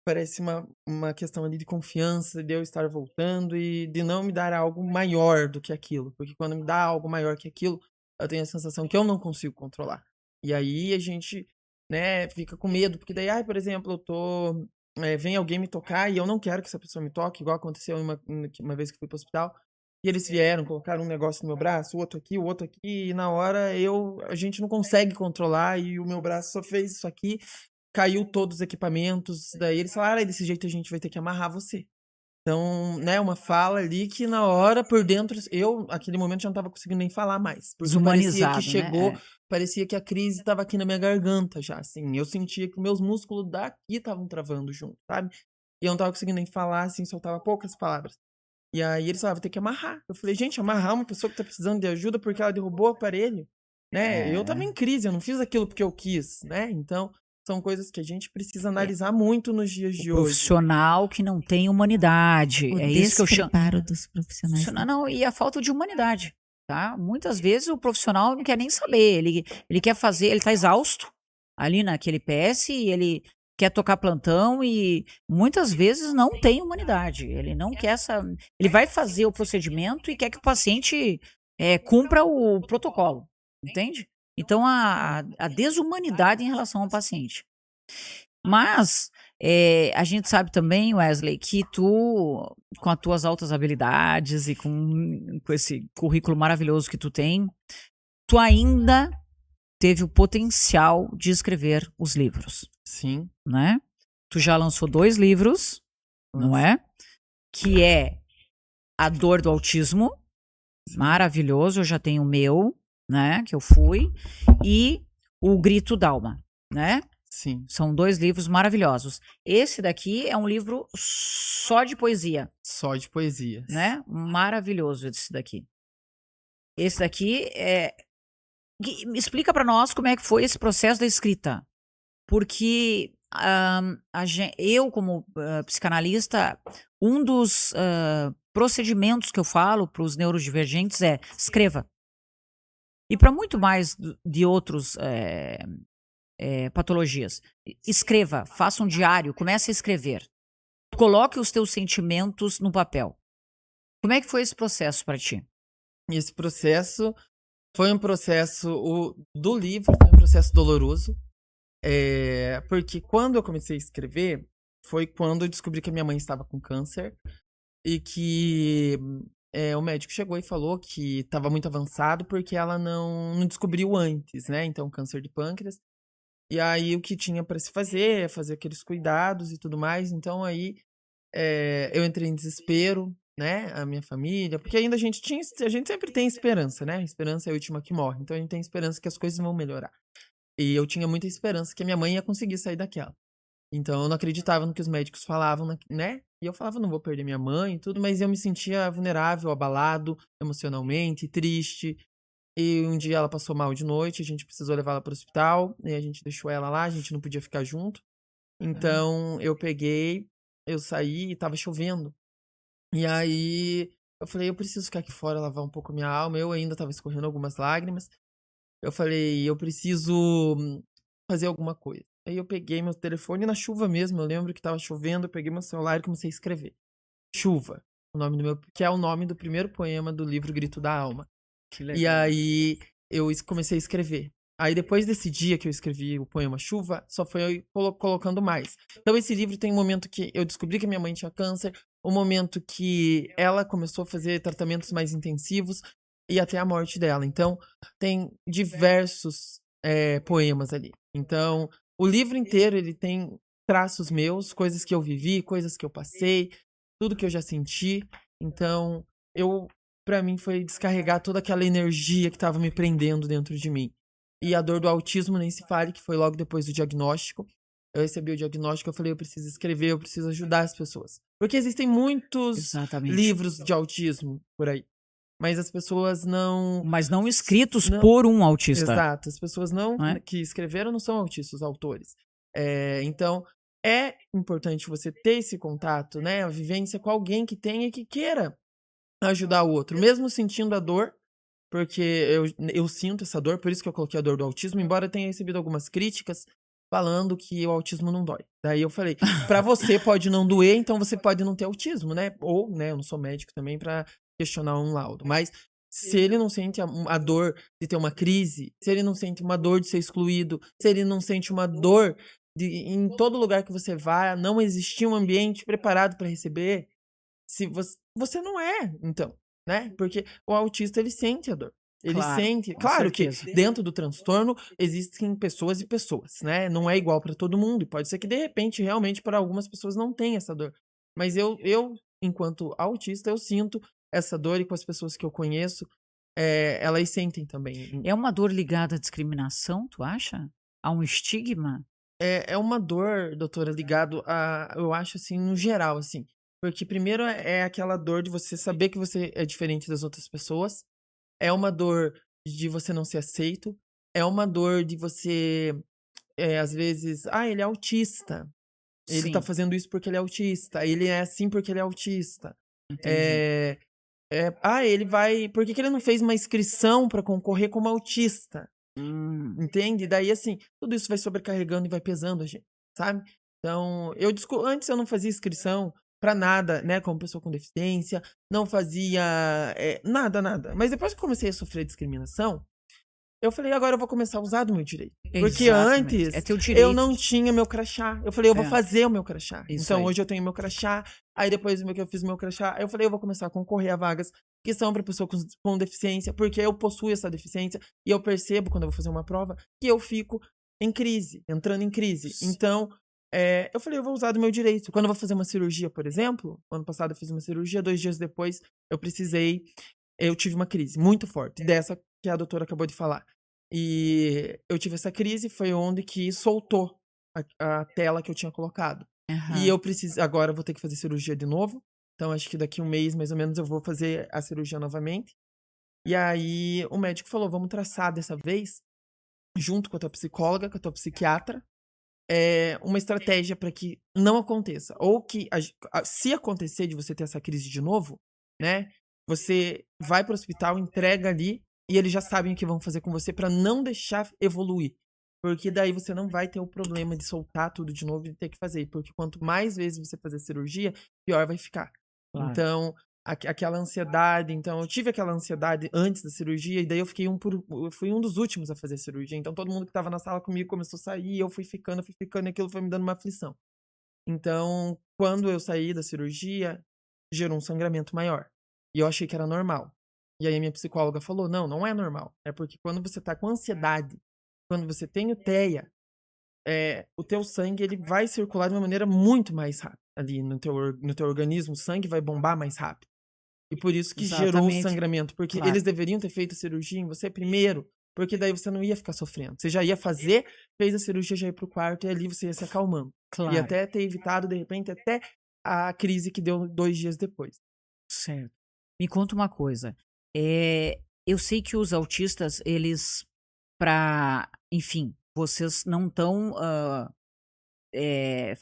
parece uma questão ali de confiança, de eu estar voltando e de não me dar algo maior do que aquilo. Porque quando me dá algo maior que aquilo, eu tenho a sensação que eu não consigo controlar. E aí a gente, né, fica com medo, porque daí, ai, por exemplo, vem alguém me tocar e eu não quero que essa pessoa me toque, igual aconteceu uma vez que fui pro hospital. E eles vieram, colocaram um negócio no meu braço, o outro aqui, e na hora a gente não consegue controlar, e o meu braço só fez isso aqui, caiu todos os equipamentos, daí eles falaram: "Ah, desse jeito a gente vai ter que amarrar você". Então, né, uma fala ali que na hora, por dentro, eu, naquele momento, já não estava conseguindo nem falar mais, porque parecia que Desumanizado, né? chegou, parecia que a crise estava aqui na minha garganta já, assim, eu sentia que meus músculos daqui estavam travando junto, sabe? E eu não estava conseguindo nem falar, assim, soltava poucas palavras. E aí eles falavam: "Tem que amarrar". Eu falei: "Gente, amarrar uma pessoa que tá precisando de ajuda porque ela derrubou o aparelho?", né. Eu estava É. em crise, eu não fiz aquilo porque eu quis, né. Então, são coisas que a gente precisa É. analisar muito nos dias O de hoje. profissional que não tem humanidade. O É isso que eu chamo. despreparo dos profissionais. Não, não, e a falta de humanidade, tá? Muitas vezes o profissional não quer nem saber, ele quer fazer, ele tá exausto ali naquele PS e ele quer tocar plantão e muitas vezes não tem humanidade. Ele não quer essa, ele vai fazer o procedimento e quer que o paciente cumpra o protocolo, entende? Então a desumanidade em relação ao paciente. Mas, a gente sabe também, Wesley, que tu, com as tuas altas habilidades e com esse currículo maravilhoso que tu tem, tu ainda teve o potencial de escrever os livros, Sim, né? Tu já lançou 2 livros, não nossa, é? Que é A Dor do Autismo, maravilhoso, eu já tenho o meu, né, que eu fui, e O Grito d'Alma, né? sim, São 2 livros maravilhosos. Esse daqui é um livro só de poesia, só de poesias. né, maravilhoso esse daqui. Esse daqui me explica para nós como é que foi esse processo da escrita, porque, eu como, psicanalista, um dos, procedimentos que eu falo para os neurodivergentes é: escreva. E para muito mais de outros, patologias. Escreva, faça um diário, comece a escrever. Coloque os teus sentimentos no papel. Como é que foi esse processo para ti? E esse processo foi um processo do livro foi um processo doloroso, porque quando eu comecei a escrever, foi quando eu descobri que a minha mãe estava com câncer e que, o médico chegou e falou que estava muito avançado, porque ela não descobriu antes, né, então câncer de pâncreas. E aí o que tinha para se fazer é fazer aqueles cuidados e tudo mais, então aí, eu entrei em desespero, né, a minha família, porque ainda a gente sempre tem esperança, né, a esperança é a última que morre, então a gente tem esperança que as coisas vão melhorar. E eu tinha muita esperança que a minha mãe ia conseguir sair daquela. Então eu não acreditava no que os médicos falavam, né, e eu falava: "Não vou perder minha mãe e tudo", mas eu me sentia vulnerável, abalado emocionalmente, triste. E um dia ela passou mal de noite, a gente precisou levá-la para o hospital, e a gente deixou ela lá, a gente não podia ficar junto. Então eu saí e estava chovendo. E aí eu falei: "Eu preciso ficar aqui fora, lavar um pouco a minha alma". Eu ainda estava escorrendo algumas lágrimas. Eu falei: "Eu preciso fazer alguma coisa". Aí eu peguei meu telefone na chuva mesmo, eu lembro que estava chovendo, eu peguei meu celular e comecei a escrever. Chuva, o nome do meu que é o nome do primeiro poema do livro Grito da Alma. Que E legal. aí comecei a escrever. Aí depois desse dia que eu escrevi o poema Chuva, só foi eu colocando mais. Então esse livro tem um momento que eu descobri que minha mãe tinha câncer, um momento que ela começou a fazer tratamentos mais intensivos e até a morte dela. Então tem diversos, poemas ali. Então o livro inteiro ele tem traços meus, coisas que eu vivi, coisas que eu passei, tudo que eu já senti. Então eu pra mim foi descarregar toda aquela energia que estava me prendendo dentro de mim. E a dor do autismo nem se fale, que foi logo depois do diagnóstico. Eu recebi o diagnóstico, eu falei: "Eu preciso escrever, eu preciso ajudar as pessoas". Porque existem muitos Exatamente. livros de autismo por aí. mas as pessoas não... Mas não escritos Não, por um autista, exato, as pessoas não não é? que escreveram não são autistas, os autores. Então, é importante você ter esse contato, né, a vivência com alguém que tenha e que queira ajudar o outro, mesmo sentindo a dor, porque eu sinto essa dor, por isso que eu coloquei a dor do autismo, embora eu tenha recebido algumas críticas falando que o autismo não dói. Daí eu falei, pra você pode não doer, então você pode não ter autismo, né? Ou, né, eu não sou médico também pra questionar um laudo, mas se ele não sente a dor de ter uma crise, se ele não sente uma dor de ser excluído, se ele não sente uma dor de em todo lugar que você vá não existir um ambiente preparado para receber, se você não é, então, né? Porque o autista ele sente a dor. Ele Claro, sente, com claro que certeza. dentro do transtorno existem pessoas e pessoas, né? Não é igual para todo mundo. E pode ser que de repente realmente para algumas pessoas não tenha essa dor. Mas eu enquanto autista eu sinto essa dor e com as pessoas que eu conheço, elas sentem também. É uma dor ligada à discriminação, tu acha? A um estigma? É uma dor, doutora, ligado a, eu acho assim, no geral, assim. Porque primeiro é aquela dor de você saber que você é diferente das outras pessoas. É uma dor de você não ser aceito. É uma dor de você, às vezes, ele é autista. Ele tá Sim, fazendo isso porque ele é autista. Ele é assim porque ele é autista. entendi. É, ele vai. Por que que ele não fez uma inscrição para concorrer como autista? Hum. Entende? Daí, assim, tudo isso vai sobrecarregando e vai pesando a gente, sabe? Então, antes eu não fazia inscrição pra nada, né? Como pessoa com deficiência, não fazia nada, nada. Mas depois que eu comecei a sofrer discriminação, eu falei, agora eu vou começar a usar do meu direito. Porque Exatamente. É antes teu eu direito. não tinha meu crachá. Eu falei, eu vou É, fazer o meu crachá. isso Então aí. hoje eu tenho meu crachá. Aí depois que eu fiz meu crachá, eu falei, eu vou começar a concorrer a vagas que são para pessoa com deficiência, porque eu possuo essa deficiência e eu percebo quando eu vou fazer uma prova que eu fico em crise, entrando em crise. S Então, eu falei, eu vou usar do meu direito. Quando eu vou fazer uma cirurgia, por exemplo, ano passado eu fiz uma cirurgia, 2 dias depois eu tive uma crise muito forte, dessa que a doutora acabou de falar. E eu tive essa crise, foi onde que soltou a tela que eu tinha colocado. E Aham. eu agora eu vou ter que fazer cirurgia de novo. Então acho que daqui um mês, mais ou menos, eu vou fazer a cirurgia novamente. E aí o médico falou: vamos traçar dessa vez, junto com a tua psicóloga, com a tua psiquiatra, uma estratégia para que não aconteça. Ou que, se acontecer de você ter essa crise de novo, né? Você vai para o hospital, entrega ali, e eles já sabem o que vão fazer com você para não deixar evoluir. Porque daí você não vai ter o problema de soltar tudo de novo e ter que fazer. Porque quanto mais vezes você fazer cirurgia, pior vai ficar. Claro. Então, aquela ansiedade. Então, eu tive aquela ansiedade antes da cirurgia, e daí eu fui um dos últimos a fazer a cirurgia. Então, todo mundo que tava na sala comigo começou a sair, e eu fui ficando, e aquilo foi me dando uma aflição. Então, quando eu saí da cirurgia, gerou um sangramento maior. E eu achei que era normal. E aí a minha psicóloga falou: não, não é normal. É porque quando você tá com ansiedade, quando você tem o TEA, o teu sangue ele vai circular de uma maneira muito mais rápida ali no teu organismo, o sangue vai bombar mais rápido. E por isso que gerou o Exatamente. sangramento, porque Claro. eles deveriam ter feito a cirurgia em você primeiro, porque daí você não ia ficar sofrendo. Você já ia fazer, fez a cirurgia, já ia pro quarto e ali você ia se acalmando. E Claro. até ter evitado, de repente, até a crise que deu 2 dias depois. Certo. Me conta uma coisa, eu sei que os autistas eles enfim, vocês não estão,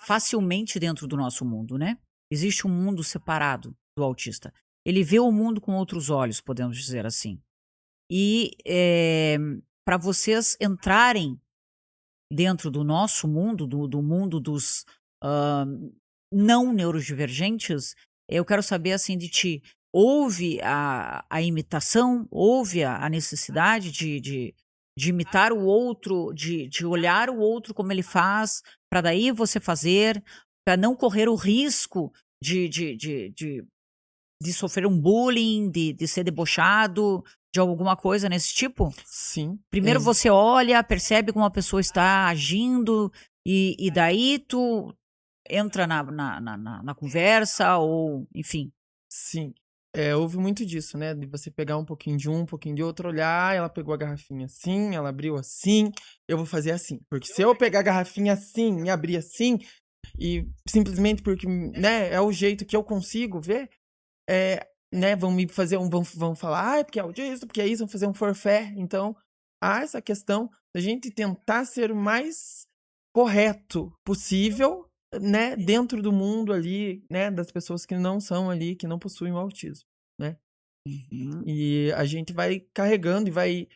facilmente dentro do nosso mundo, né. Existe um mundo separado do autista. Ele vê o mundo com outros olhos, podemos dizer assim. E, pra vocês entrarem dentro do nosso mundo, do mundo dos, hã, não neurodivergentes, eu quero saber, assim, de ti, houve a imitação, houve a necessidade de imitar o outro, de olhar o outro como ele faz, para daí você fazer, para não correr o risco de sofrer um bullying, de ser debochado, de alguma coisa nesse tipo? Sim, Primeiro você olha, percebe como a pessoa está agindo e daí tu entra na conversa ou enfim. sim. Houve muito disso, né, de você pegar um pouquinho de um pouquinho de outro, olhar, ela pegou a garrafinha assim, ela abriu assim, eu vou fazer assim. Porque se eu pegar a garrafinha assim e abrir assim, e simplesmente porque, né, é o jeito que eu consigo ver, né, vão me fazer vão falar, porque é autista, porque é isso, vão fazer um forfé. Então, há essa questão da gente tentar ser o mais correto possível, né, dentro do mundo ali, né, das pessoas que não são ali, que não possuem o autismo, né? Uhum. E a gente vai carregando e vai,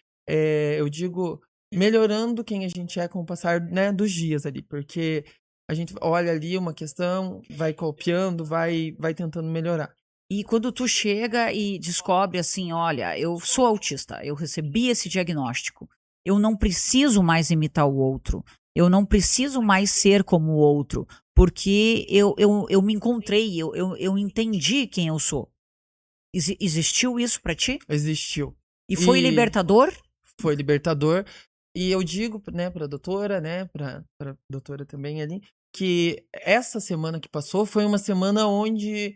eu digo, melhorando quem a gente é com o passar, né, dos dias ali, porque a gente olha ali uma questão, vai copiando, vai tentando melhorar. E quando tu chega e descobre assim: "Olha, eu sou autista, eu recebi esse diagnóstico, eu não preciso mais imitar o outro, eu não preciso mais ser como o outro, porque eu me encontrei, eu entendi quem eu sou". Existiu isso pra ti? Existiu. E foi E libertador? foi libertador. E eu digo, né, pra doutora, né, pra doutora também ali, que essa semana que passou foi uma semana onde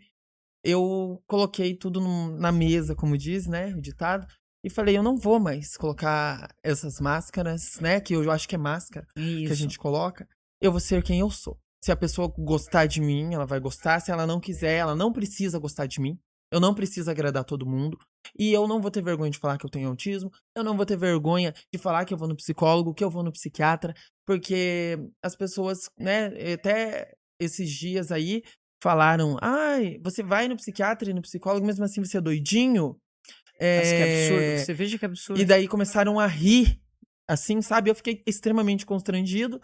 eu coloquei tudo na mesa, como diz, né, o ditado, e falei: "Eu não vou mais colocar essas máscaras", né, que eu acho que é máscara que a Isso. gente coloca, eu vou ser quem eu sou. Se a pessoa gostar de mim, ela vai gostar, se ela não quiser, ela não precisa gostar de mim, eu não preciso agradar todo mundo, e eu não vou ter vergonha de falar que eu tenho autismo, eu não vou ter vergonha de falar que eu vou no psicólogo, que eu vou no psiquiatra, porque as pessoas, né, até esses dias aí falaram: "Ai, você vai no psiquiatra e no psicólogo, mesmo assim você é doidinho?" Mas que absurdo, Eh, você veja que e absurdo. daí começaram a rir, assim, sabe, eu fiquei extremamente constrangido,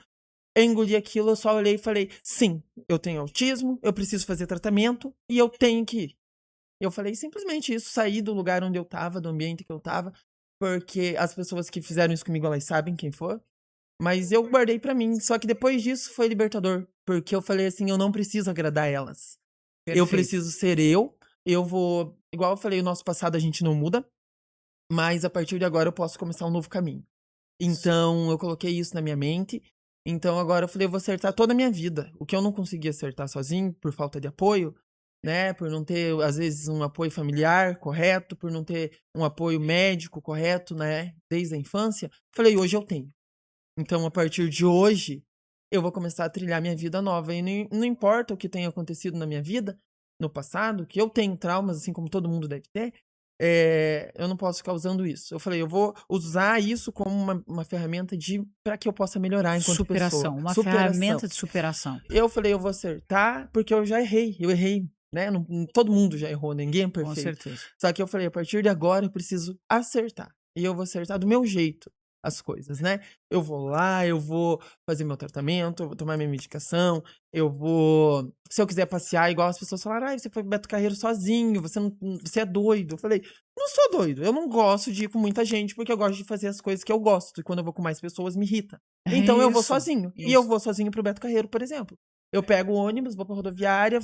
eu engoli aquilo, eu só olhei e falei: "Sim, eu tenho autismo, eu preciso fazer tratamento e eu tenho que ir". Eu falei simplesmente isso, saí do lugar onde eu estava, do ambiente que eu estava, porque as pessoas que fizeram isso comigo, elas sabem quem foi, mas eu guardei pra mim. Só que depois disso foi libertador, porque eu falei assim: "Eu não preciso agradar elas. Eu Perfeito. preciso ser eu vou", igual eu falei, o nosso passado a gente não muda, mas a partir de agora eu posso começar um novo caminho. Então eu coloquei isso na minha mente, então agora eu falei: "Eu vou acertar toda a minha vida". O que eu não consegui acertar sozinho, por falta de apoio, né, por não ter, às vezes, um apoio familiar correto, por não ter um apoio médico correto, né, desde a infância, falei: "Hoje eu tenho". Então, a partir de hoje, eu vou começar a trilhar minha vida nova. E não importa o que tenha acontecido na minha vida, no passado, que eu tenho traumas, assim como todo mundo deve ter, eu não posso ficar usando isso. Eu falei, eu vou usar isso como uma ferramenta para que eu possa melhorar enquanto pessoa. Superação, uma Superação. ferramenta de superação. Eu falei, eu vou acertar, porque eu já errei. Eu errei, né? Todo mundo já errou, ninguém é Com perfeito. certeza. Só que eu falei, a partir de agora eu preciso acertar. E eu vou acertar do meu jeito as coisas, né? Eu vou lá, eu vou fazer meu tratamento, eu vou tomar minha medicação, eu vou. Se eu quiser passear, igual as pessoas falaram, ah, você foi pro Beto Carreiro sozinho, você é doido. Eu falei, não sou doido, eu não gosto de ir com muita gente, porque eu gosto de fazer as coisas que eu gosto. E quando eu vou com mais pessoas, me irrita. É Então eu vou isso, sozinho. E eu isso. vou sozinho pro Beto Carreiro, por exemplo. Eu pego o ônibus, vou pra rodoviária,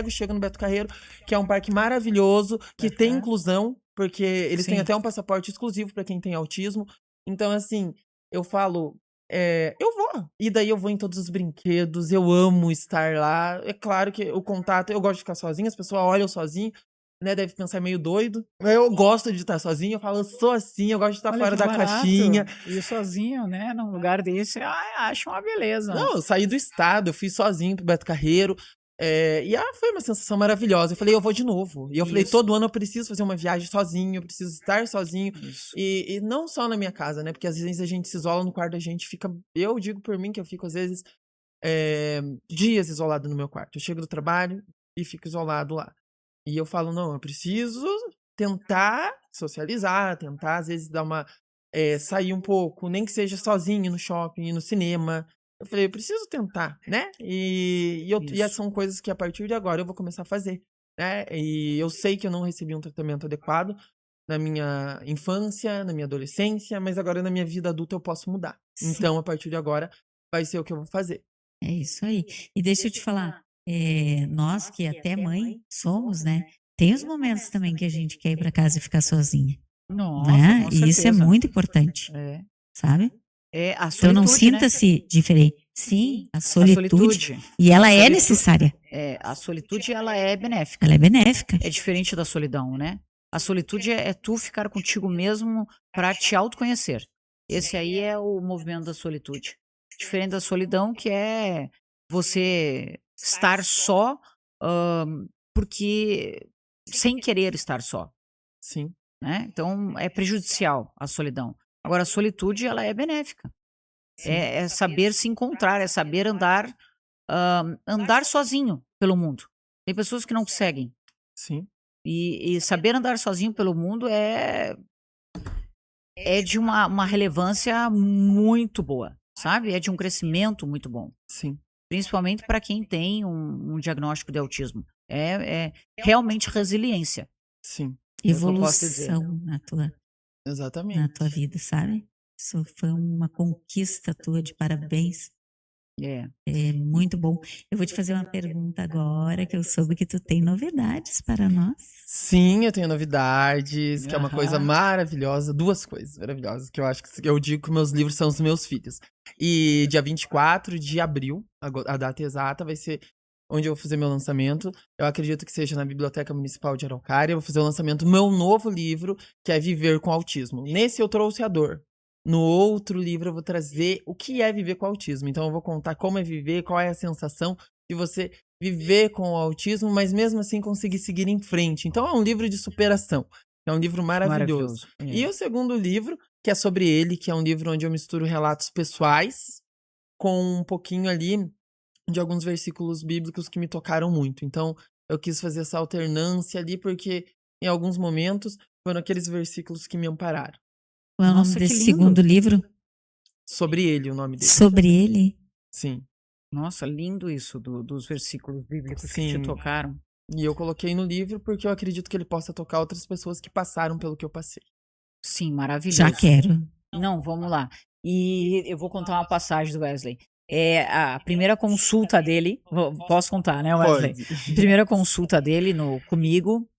chego no Beto Carreiro, que é um parque maravilhoso, que tem Aham. inclusão, porque eles têm Sim. até um passaporte exclusivo pra quem tem autismo. Então, assim, eu falo, eu vou. E daí eu vou em todos os brinquedos, eu amo estar lá. É claro que o contato, eu gosto de ficar sozinha, as pessoas olham eu sozinho, né, deve pensar meio doido. Eu gosto de estar sozinho, eu falo, eu sou assim, eu gosto de estar Olha fora que da caixinha. barato, ir sozinho, né, num lugar desse, acho uma beleza. Não, eu saí do estado, eu fui sozinho pro Beto Carreiro, foi uma sensação maravilhosa. Eu falei: "Eu vou de novo". E eu falei: Isso, "Todo ano eu preciso fazer uma viagem sozinho, eu preciso estar sozinho". isso. E não só na minha casa, né, porque às vezes a gente se isola no quarto da gente, fica eu digo por mim que eu fico às vezes, dias isolado no meu quarto. Eu chego do trabalho e fico isolado lá. E eu falo: "Não, eu preciso tentar socializar, tentar às vezes dar sair um pouco, nem que seja sozinho no shopping, ir no cinema". Eu falei: "Eu preciso tentar, né". E Isso. são coisas que a partir de agora eu vou começar a fazer, né. E eu sei que eu não recebi um tratamento adequado na minha infância, na minha adolescência, mas agora na minha vida adulta eu posso mudar. Sim, Então, a partir de agora, vai ser o que eu vou fazer. é isso aí. E deixa eu te falar, nós que até mãe somos, né? Tem os momentos também que a gente quer ir para casa e ficar sozinha, Nossa, né? com E isso é certeza. muito importante, É. sabe? É a Então não solitude, né. sinta-se diferente. Sim, a A solitude, solitude. e A ela é solitu necessária, a solitude ela é benéfica. ela é benéfica. É diferente da solidão, né. A solitude é tu ficar contigo mesmo para te autoconhecer. Esse aí é o movimento da solitude. Diferente da solidão, que é você estar só, porque sem querer estar só, Sim, né? Então é prejudicial a solidão. Agora a solitude ela é benéfica. sim, É saber se encontrar, é saber andar sozinho pelo mundo. Tem pessoas que não conseguem. sim, E saber andar sozinho pelo mundo é de uma relevância muito boa, sabe? É de um crescimento muito bom. sim, Principalmente para quem tem um diagnóstico de autismo. É realmente resiliência, sim, é o que eu posso dizer. Evolução na tua exatamente. vida, sabe? Isso foi uma conquista tua, de parabéns. É. É muito bom. Eu vou te fazer uma pergunta agora, que eu soube que tu tem novidades para nós. Sim, eu tenho novidades, que é uma coisa Aham. maravilhosa, 2 coisas maravilhosas, que eu acho que eu digo que meus livros são os meus filhos. E dia 24 de abril, a data exata, vai ser onde eu vou fazer meu lançamento. Eu acredito que seja na Biblioteca Municipal de Araucária. Eu vou fazer o lançamento do meu novo livro, que é Viver com Autismo. Nesse eu trouxe a dor. No outro livro eu vou trazer o que é viver com autismo. Então eu vou contar como é viver, qual é a sensação de você viver com o autismo, mas mesmo assim conseguir seguir em frente. Então é um livro de superação. É um livro maravilhoso. Maravilhoso. E o segundo livro, que é sobre ele, que é um livro onde eu misturo relatos pessoais com um pouquinho ali de alguns versículos bíblicos que me tocaram muito. Então eu quis fazer essa alternância ali porque em alguns momentos foram aqueles versículos que me ampararam. Qual é o nome Nossa, que desse lindo. segundo livro? Sobre ele, o nome dele. Sobre ele? Sim. Nossa, lindo isso dos versículos bíblicos que te Sim. tocaram. E eu coloquei no livro porque eu acredito que ele possa tocar outras pessoas que passaram pelo que eu passei. Sim, maravilhoso. Já quero. Não, vamos lá. E eu vou contar uma passagem do Wesley. É a primeira consulta dele. Posso contar, né, Wesley? Pode. Primeira consulta dele comigo.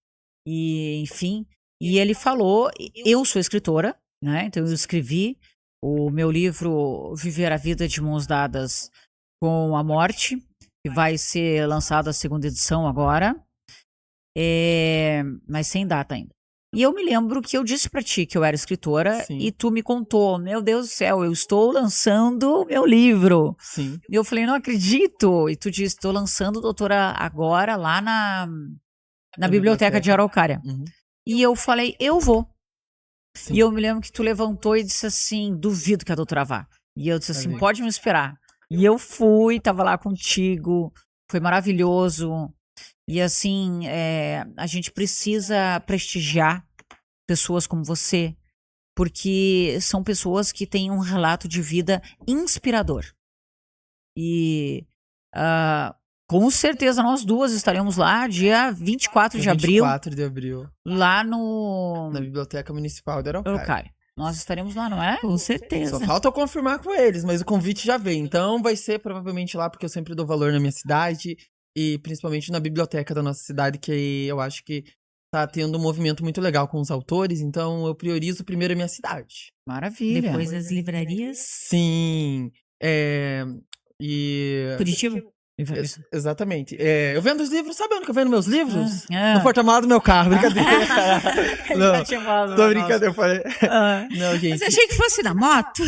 E, enfim. E ele falou: eu sou escritora, né? Então eu escrevi o meu livro Viver a Vida de Mãos Dadas com a Morte, que vai ser lançado a segunda edição agora. Mas sem data ainda. E eu me lembro que eu disse pra ti que eu era escritora Sim. e tu me contou, meu Deus do céu, eu estou lançando meu livro. Sim. E eu falei, não acredito. E tu disse, estou lançando, doutora, agora lá na Biblioteca de Araucária. Uhum. E eu falei, eu vou. Sim. E eu me lembro que tu levantou e disse assim, duvido que a doutora vá. E eu disse assim, Amém. pode me esperar. E eu fui, tava lá contigo, foi maravilhoso. E assim, a gente precisa prestigiar pessoas como você, porque são pessoas que têm um relato de vida inspirador. E com certeza nós duas estaremos lá dia 24 de abril, 24 de abril, lá no na Biblioteca Municipal de Araucária. Araucária. Nós estaremos lá, não é? Com certeza. Só falta eu confirmar com eles, mas o convite já veio. Então vai ser provavelmente lá, porque eu sempre dou valor na minha cidade e principalmente na biblioteca da nossa cidade, que eu acho que tá tendo um movimento muito legal com os autores. Então eu priorizo primeiro a minha cidade. Maravilha. Depois as livrarias. Sim. E. Curitiba? Exatamente. Eu vendo os livros, sabe onde que eu vendo meus livros? Ah. No porta-malas do meu carro, brincadeira. Não, tô brincando, eu falei. Não, Mas gente. eu achei que fosse na moto.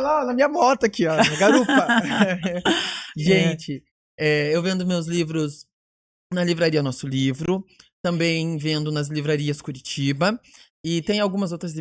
Lá na minha moto aqui, ó, na garupa. Gente, eu vendo meus livros na livraria Nosso Livro, também vendo nas livrarias Curitiba, e tem algumas outras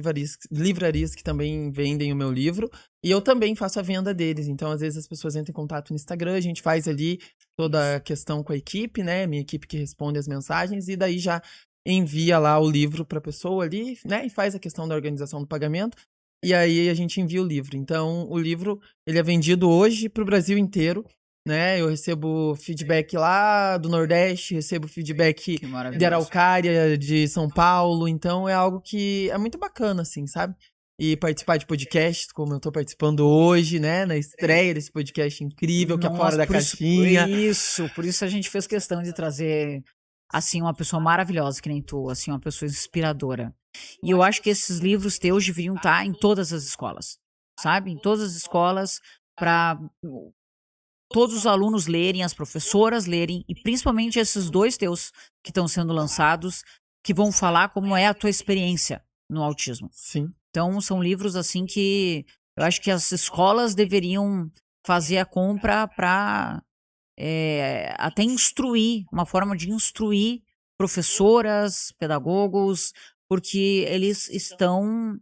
livrarias que também vendem o meu livro, e eu também faço a venda deles. Então, às vezes, as pessoas entram em contato no Instagram, a gente faz ali toda a questão com a equipe, né? Minha equipe que responde as mensagens, e daí já envia lá o livro pra pessoa ali, né? E faz a questão da organização do pagamento. E aí a gente envia o livro. Então, o livro, ele é vendido hoje pro Brasil inteiro, né? Eu recebo feedback lá do Nordeste, recebo feedback Que maravilhoso. de Araucária, de São Paulo. Então, é algo que é muito bacana, assim, sabe? E participar de podcasts, como eu tô participando hoje, né? Na estreia desse podcast incrível, que é Fora da por isso- Caixinha. Por isso a gente fez questão de trazer, assim, uma pessoa maravilhosa que nem tu, assim, uma pessoa inspiradora. E eu acho que esses livros teus deveriam estar em todas as escolas, sabe? Em todas as escolas, para todos os alunos lerem, as professoras lerem, e principalmente esses dois teus que estão sendo lançados, que vão falar como é a tua experiência no autismo. Sim, Então, são livros assim que eu acho que as escolas deveriam fazer a compra para até instruir, uma forma de instruir professoras, pedagogos, porque eles estão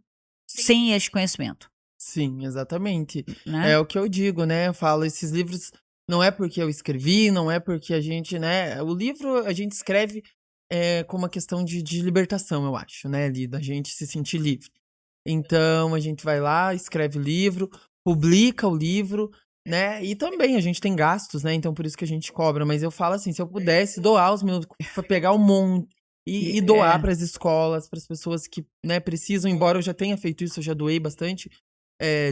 sem este conhecimento, Sim, exatamente. né? É o que eu digo, né? Eu falo, esses livros não é porque eu escrevi, não é porque a gente, né? O livro a gente escreve com uma questão de libertação, eu acho, né? Ali, da gente se sentir livre. Então a gente vai lá, escreve o livro, publica o livro, né? E também a gente tem gastos, né? Então por isso que a gente cobra. Mas eu falo assim, se eu pudesse doar os meus, pegar um monte e doar para as escolas, para as pessoas que, né, precisam, embora eu já tenha feito isso, eu já doei bastante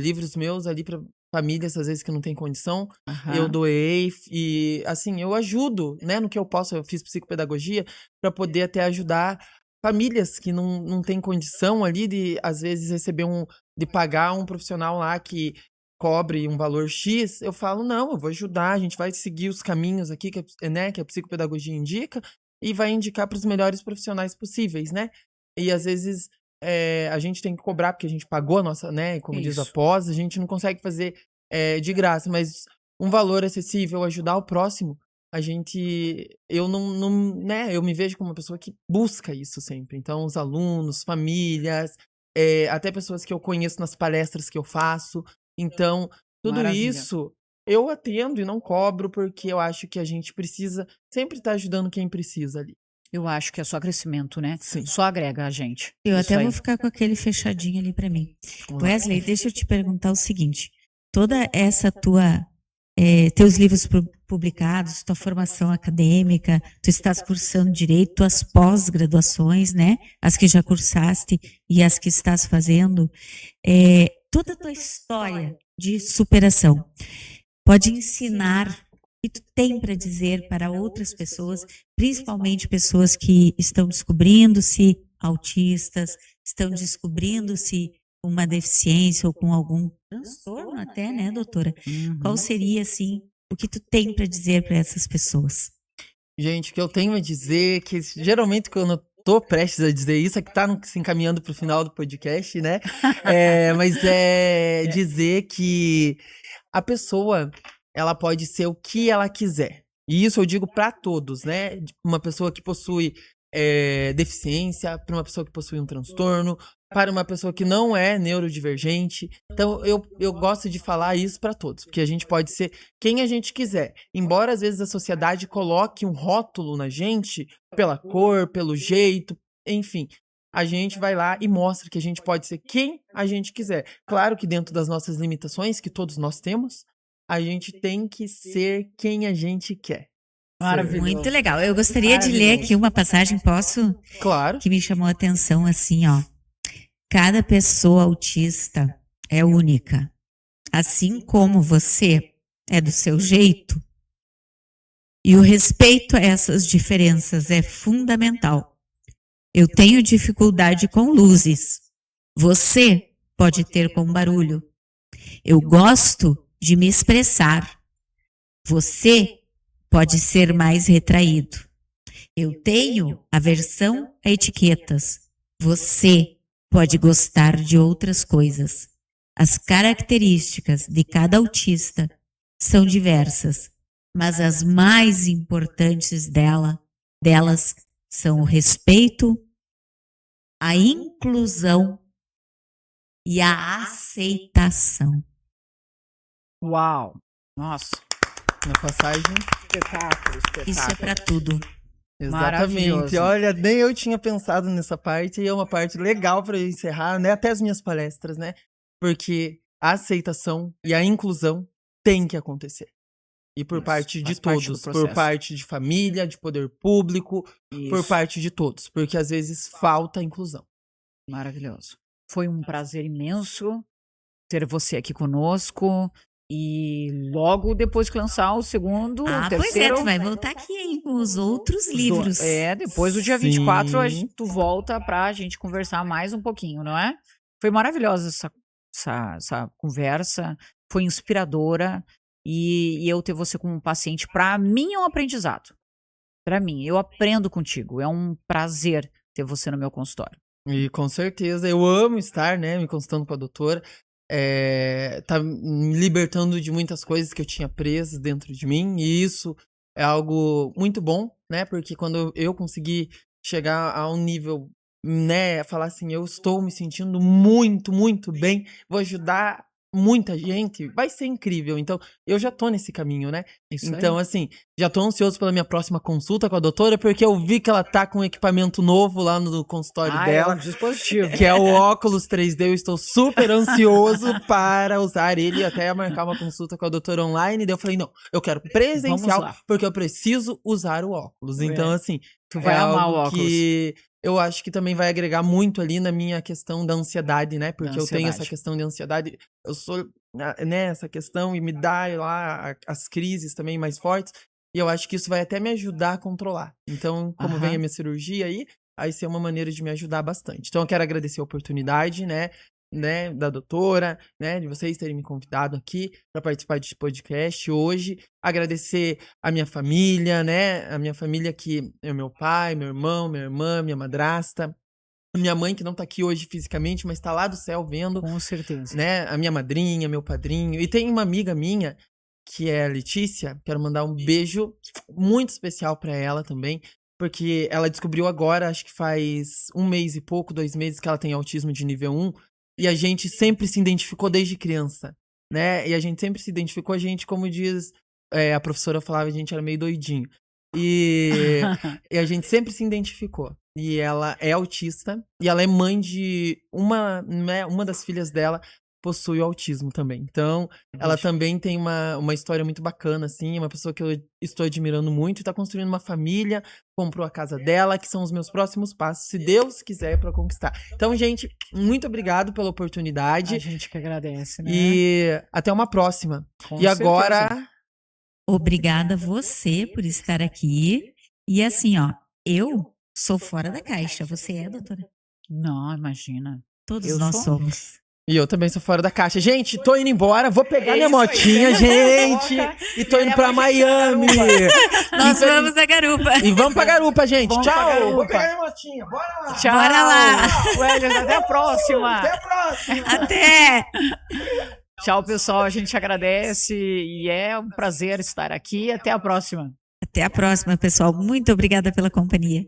livros meus ali para famílias, às vezes, que não tem condição. Eu Aham. doei e, assim, eu ajudo, né, no que eu posso. Eu fiz psicopedagogia para poder até ajudar famílias que não têm condição ali de, às vezes, de pagar um profissional lá que cobre um valor X. Eu falo, não, eu vou ajudar, a gente vai seguir os caminhos aqui que a psicopedagogia indica e vai indicar para os melhores profissionais possíveis, né? E às vezes a gente tem que cobrar porque a gente pagou a nossa, né? Como diz a Isso. pós, a gente não consegue fazer de graça, mas um valor acessível, ajudar o próximo, eu não, né? Eu me vejo como uma pessoa que busca isso sempre. Então, os alunos, famílias, até pessoas que eu conheço nas palestras que eu faço. Então, tudo Maravilha. isso eu atendo e não cobro, porque eu acho que a gente precisa sempre estar ajudando quem precisa ali. Eu acho que é só crescimento, né? Sim. Só agrega a gente. Eu Isso até aí. vou ficar com aquele fechadinho ali para mim. Vamos lá. Wesley, deixa eu te perguntar o seguinte: toda essa teus livros publicados, tua formação acadêmica, tu estás cursando direito, tuas pós-graduações, né? As que já cursaste e as que estás fazendo, toda a tua história de superação pode ensinar o que tu tem para dizer para outras pessoas, principalmente pessoas que estão descobrindo-se autistas, estão descobrindo-se uma deficiência ou com algum transtorno até, né, doutora? Qual seria, assim, o que tu tem para dizer para essas pessoas? Gente, o que eu tenho a dizer, que geralmente quando eu tô prestes a dizer isso, é que tá se encaminhando pro final do podcast, né? Mas dizer que a pessoa, ela pode ser o que ela quiser. E isso eu digo pra todos, né? Uma pessoa que possui deficiência, para uma pessoa que possui um transtorno, para uma pessoa que não é neurodivergente. Então, eu gosto de falar isso pra todos, porque a gente pode ser quem a gente quiser. Embora às vezes a sociedade coloque um rótulo na gente pela cor, pelo jeito, enfim. A gente vai lá e mostra que a gente pode ser quem a gente quiser. Claro que dentro das nossas limitações, que todos nós temos, a gente tem que ser quem a gente quer. Maravilhoso. Muito legal. Eu gostaria de ler aqui uma passagem, posso? Claro. Que me chamou a atenção, assim, ó. Cada pessoa autista é única. Assim como você é do seu jeito. E o respeito a essas diferenças é fundamental. Eu tenho dificuldade com luzes. Você pode ter com barulho. Eu gosto de me expressar. Você pode ser mais retraído. Eu tenho aversão a etiquetas. Você pode gostar de outras coisas. As características de cada autista são diversas, mas as mais importantes delas são o respeito, a inclusão e a aceitação. Uau! Nossa, Na passagem. espetáculo, Isso é para tudo. Exatamente. Maravilhoso. Olha, nem eu tinha pensado nessa parte e é uma parte legal para eu encerrar, né? Até as minhas palestras, né? Porque a aceitação e a inclusão tem que acontecer. E por Isso, parte de faz parte do todos, por processo. parte de família, de poder público, por Isso. parte de todos, porque às vezes falta inclusão. Maravilhoso. Foi um prazer imenso ter você aqui conosco. E logo depois que lançar o segundo, o Pois é, terceiro. tu vai voltar aqui, hein, com os outros livros. Depois do dia 24, Sim. tu volta pra gente conversar mais um pouquinho, não é? Foi maravilhosa essa conversa, foi inspiradora. E eu ter você como paciente, pra mim, é um aprendizado. Pra mim, eu aprendo contigo. É um prazer ter você no meu consultório. E com certeza, eu amo estar, né, me consultando com a doutora. Tá me libertando de muitas coisas que eu tinha presas dentro de mim, e isso é algo muito bom, né? Porque quando eu conseguir chegar a um nível, né, falar assim, eu estou me sentindo muito, muito bem, vou ajudar muita gente, vai ser incrível. Então, eu já tô nesse caminho, né? Isso Então, aí. assim, já tô ansioso pela minha próxima consulta com a doutora, porque eu vi que ela tá com um equipamento novo lá no consultório É um dela, dispositivo. que é o óculos 3D. Eu estou super ansioso para usar ele e até marcar uma consulta com a doutora online. Daí eu falei, não, eu quero presencial, lá. porque eu preciso usar o óculos. Então, É. assim, Tu é vai amar o algo óculos. que eu acho que também vai agregar muito ali na minha questão da ansiedade, né? Porque eu tenho essa ansiedade. questão de ansiedade, eu sou, né, essa questão e me dá lá as crises também mais fortes. E eu acho que isso vai até me ajudar a controlar. Então, como vem a Aham. minha cirurgia aí, vai ser uma maneira de me ajudar bastante. Então, eu quero agradecer a oportunidade, né, da doutora, né, de vocês terem me convidado aqui para participar desse podcast hoje. Agradecer a minha família, né, a minha família que é meu pai, meu irmão, minha irmã, minha madrasta, minha mãe que não tá aqui hoje fisicamente, mas tá lá do céu vendo, Com certeza. né, a minha madrinha, meu padrinho. E tem uma amiga minha, que é a Letícia, quero mandar um beijo muito especial pra ela também, porque ela descobriu agora, acho que faz 1 mês e pouco, 2 meses, que ela tem autismo de nível 1, e a gente sempre se identificou desde criança, né? E a gente sempre se identificou, a gente, como diz, a professora falava, a gente era meio doidinho. E a gente sempre se identificou. E ela é autista, e ela é mãe de uma das filhas dela possui o autismo também. Então, ela também tem uma história muito bacana, assim, uma pessoa que eu estou admirando muito, e tá construindo uma família, comprou a casa dela, que são os meus próximos passos, se Deus quiser, pra conquistar. Então, gente, muito obrigado pela A oportunidade gente que agradece, né? e até uma próxima. Com E agora, certeza. Obrigada você por estar aqui. E assim, ó, eu sou fora da caixa. Você é, doutora? Não, imagina. Todos Eu nós sou. somos. e eu também sou fora da caixa. Gente, tô indo embora, vou pegar É minha isso aí, motinha, pega gente, a moto e tô e indo leva pra a gente pra Miami. Nós Infeliz- vamos à garupa. E vamos pra garupa, gente. Vamos pra Tchau. garupa. Vou pegar minha motinha. Bora lá. Tchau. Bora lá. Wellington, até a próxima. Até a próxima. Até! Tchau, pessoal. A gente agradece e é um prazer estar aqui. Até a próxima. Até a próxima, pessoal. Muito obrigada pela companhia.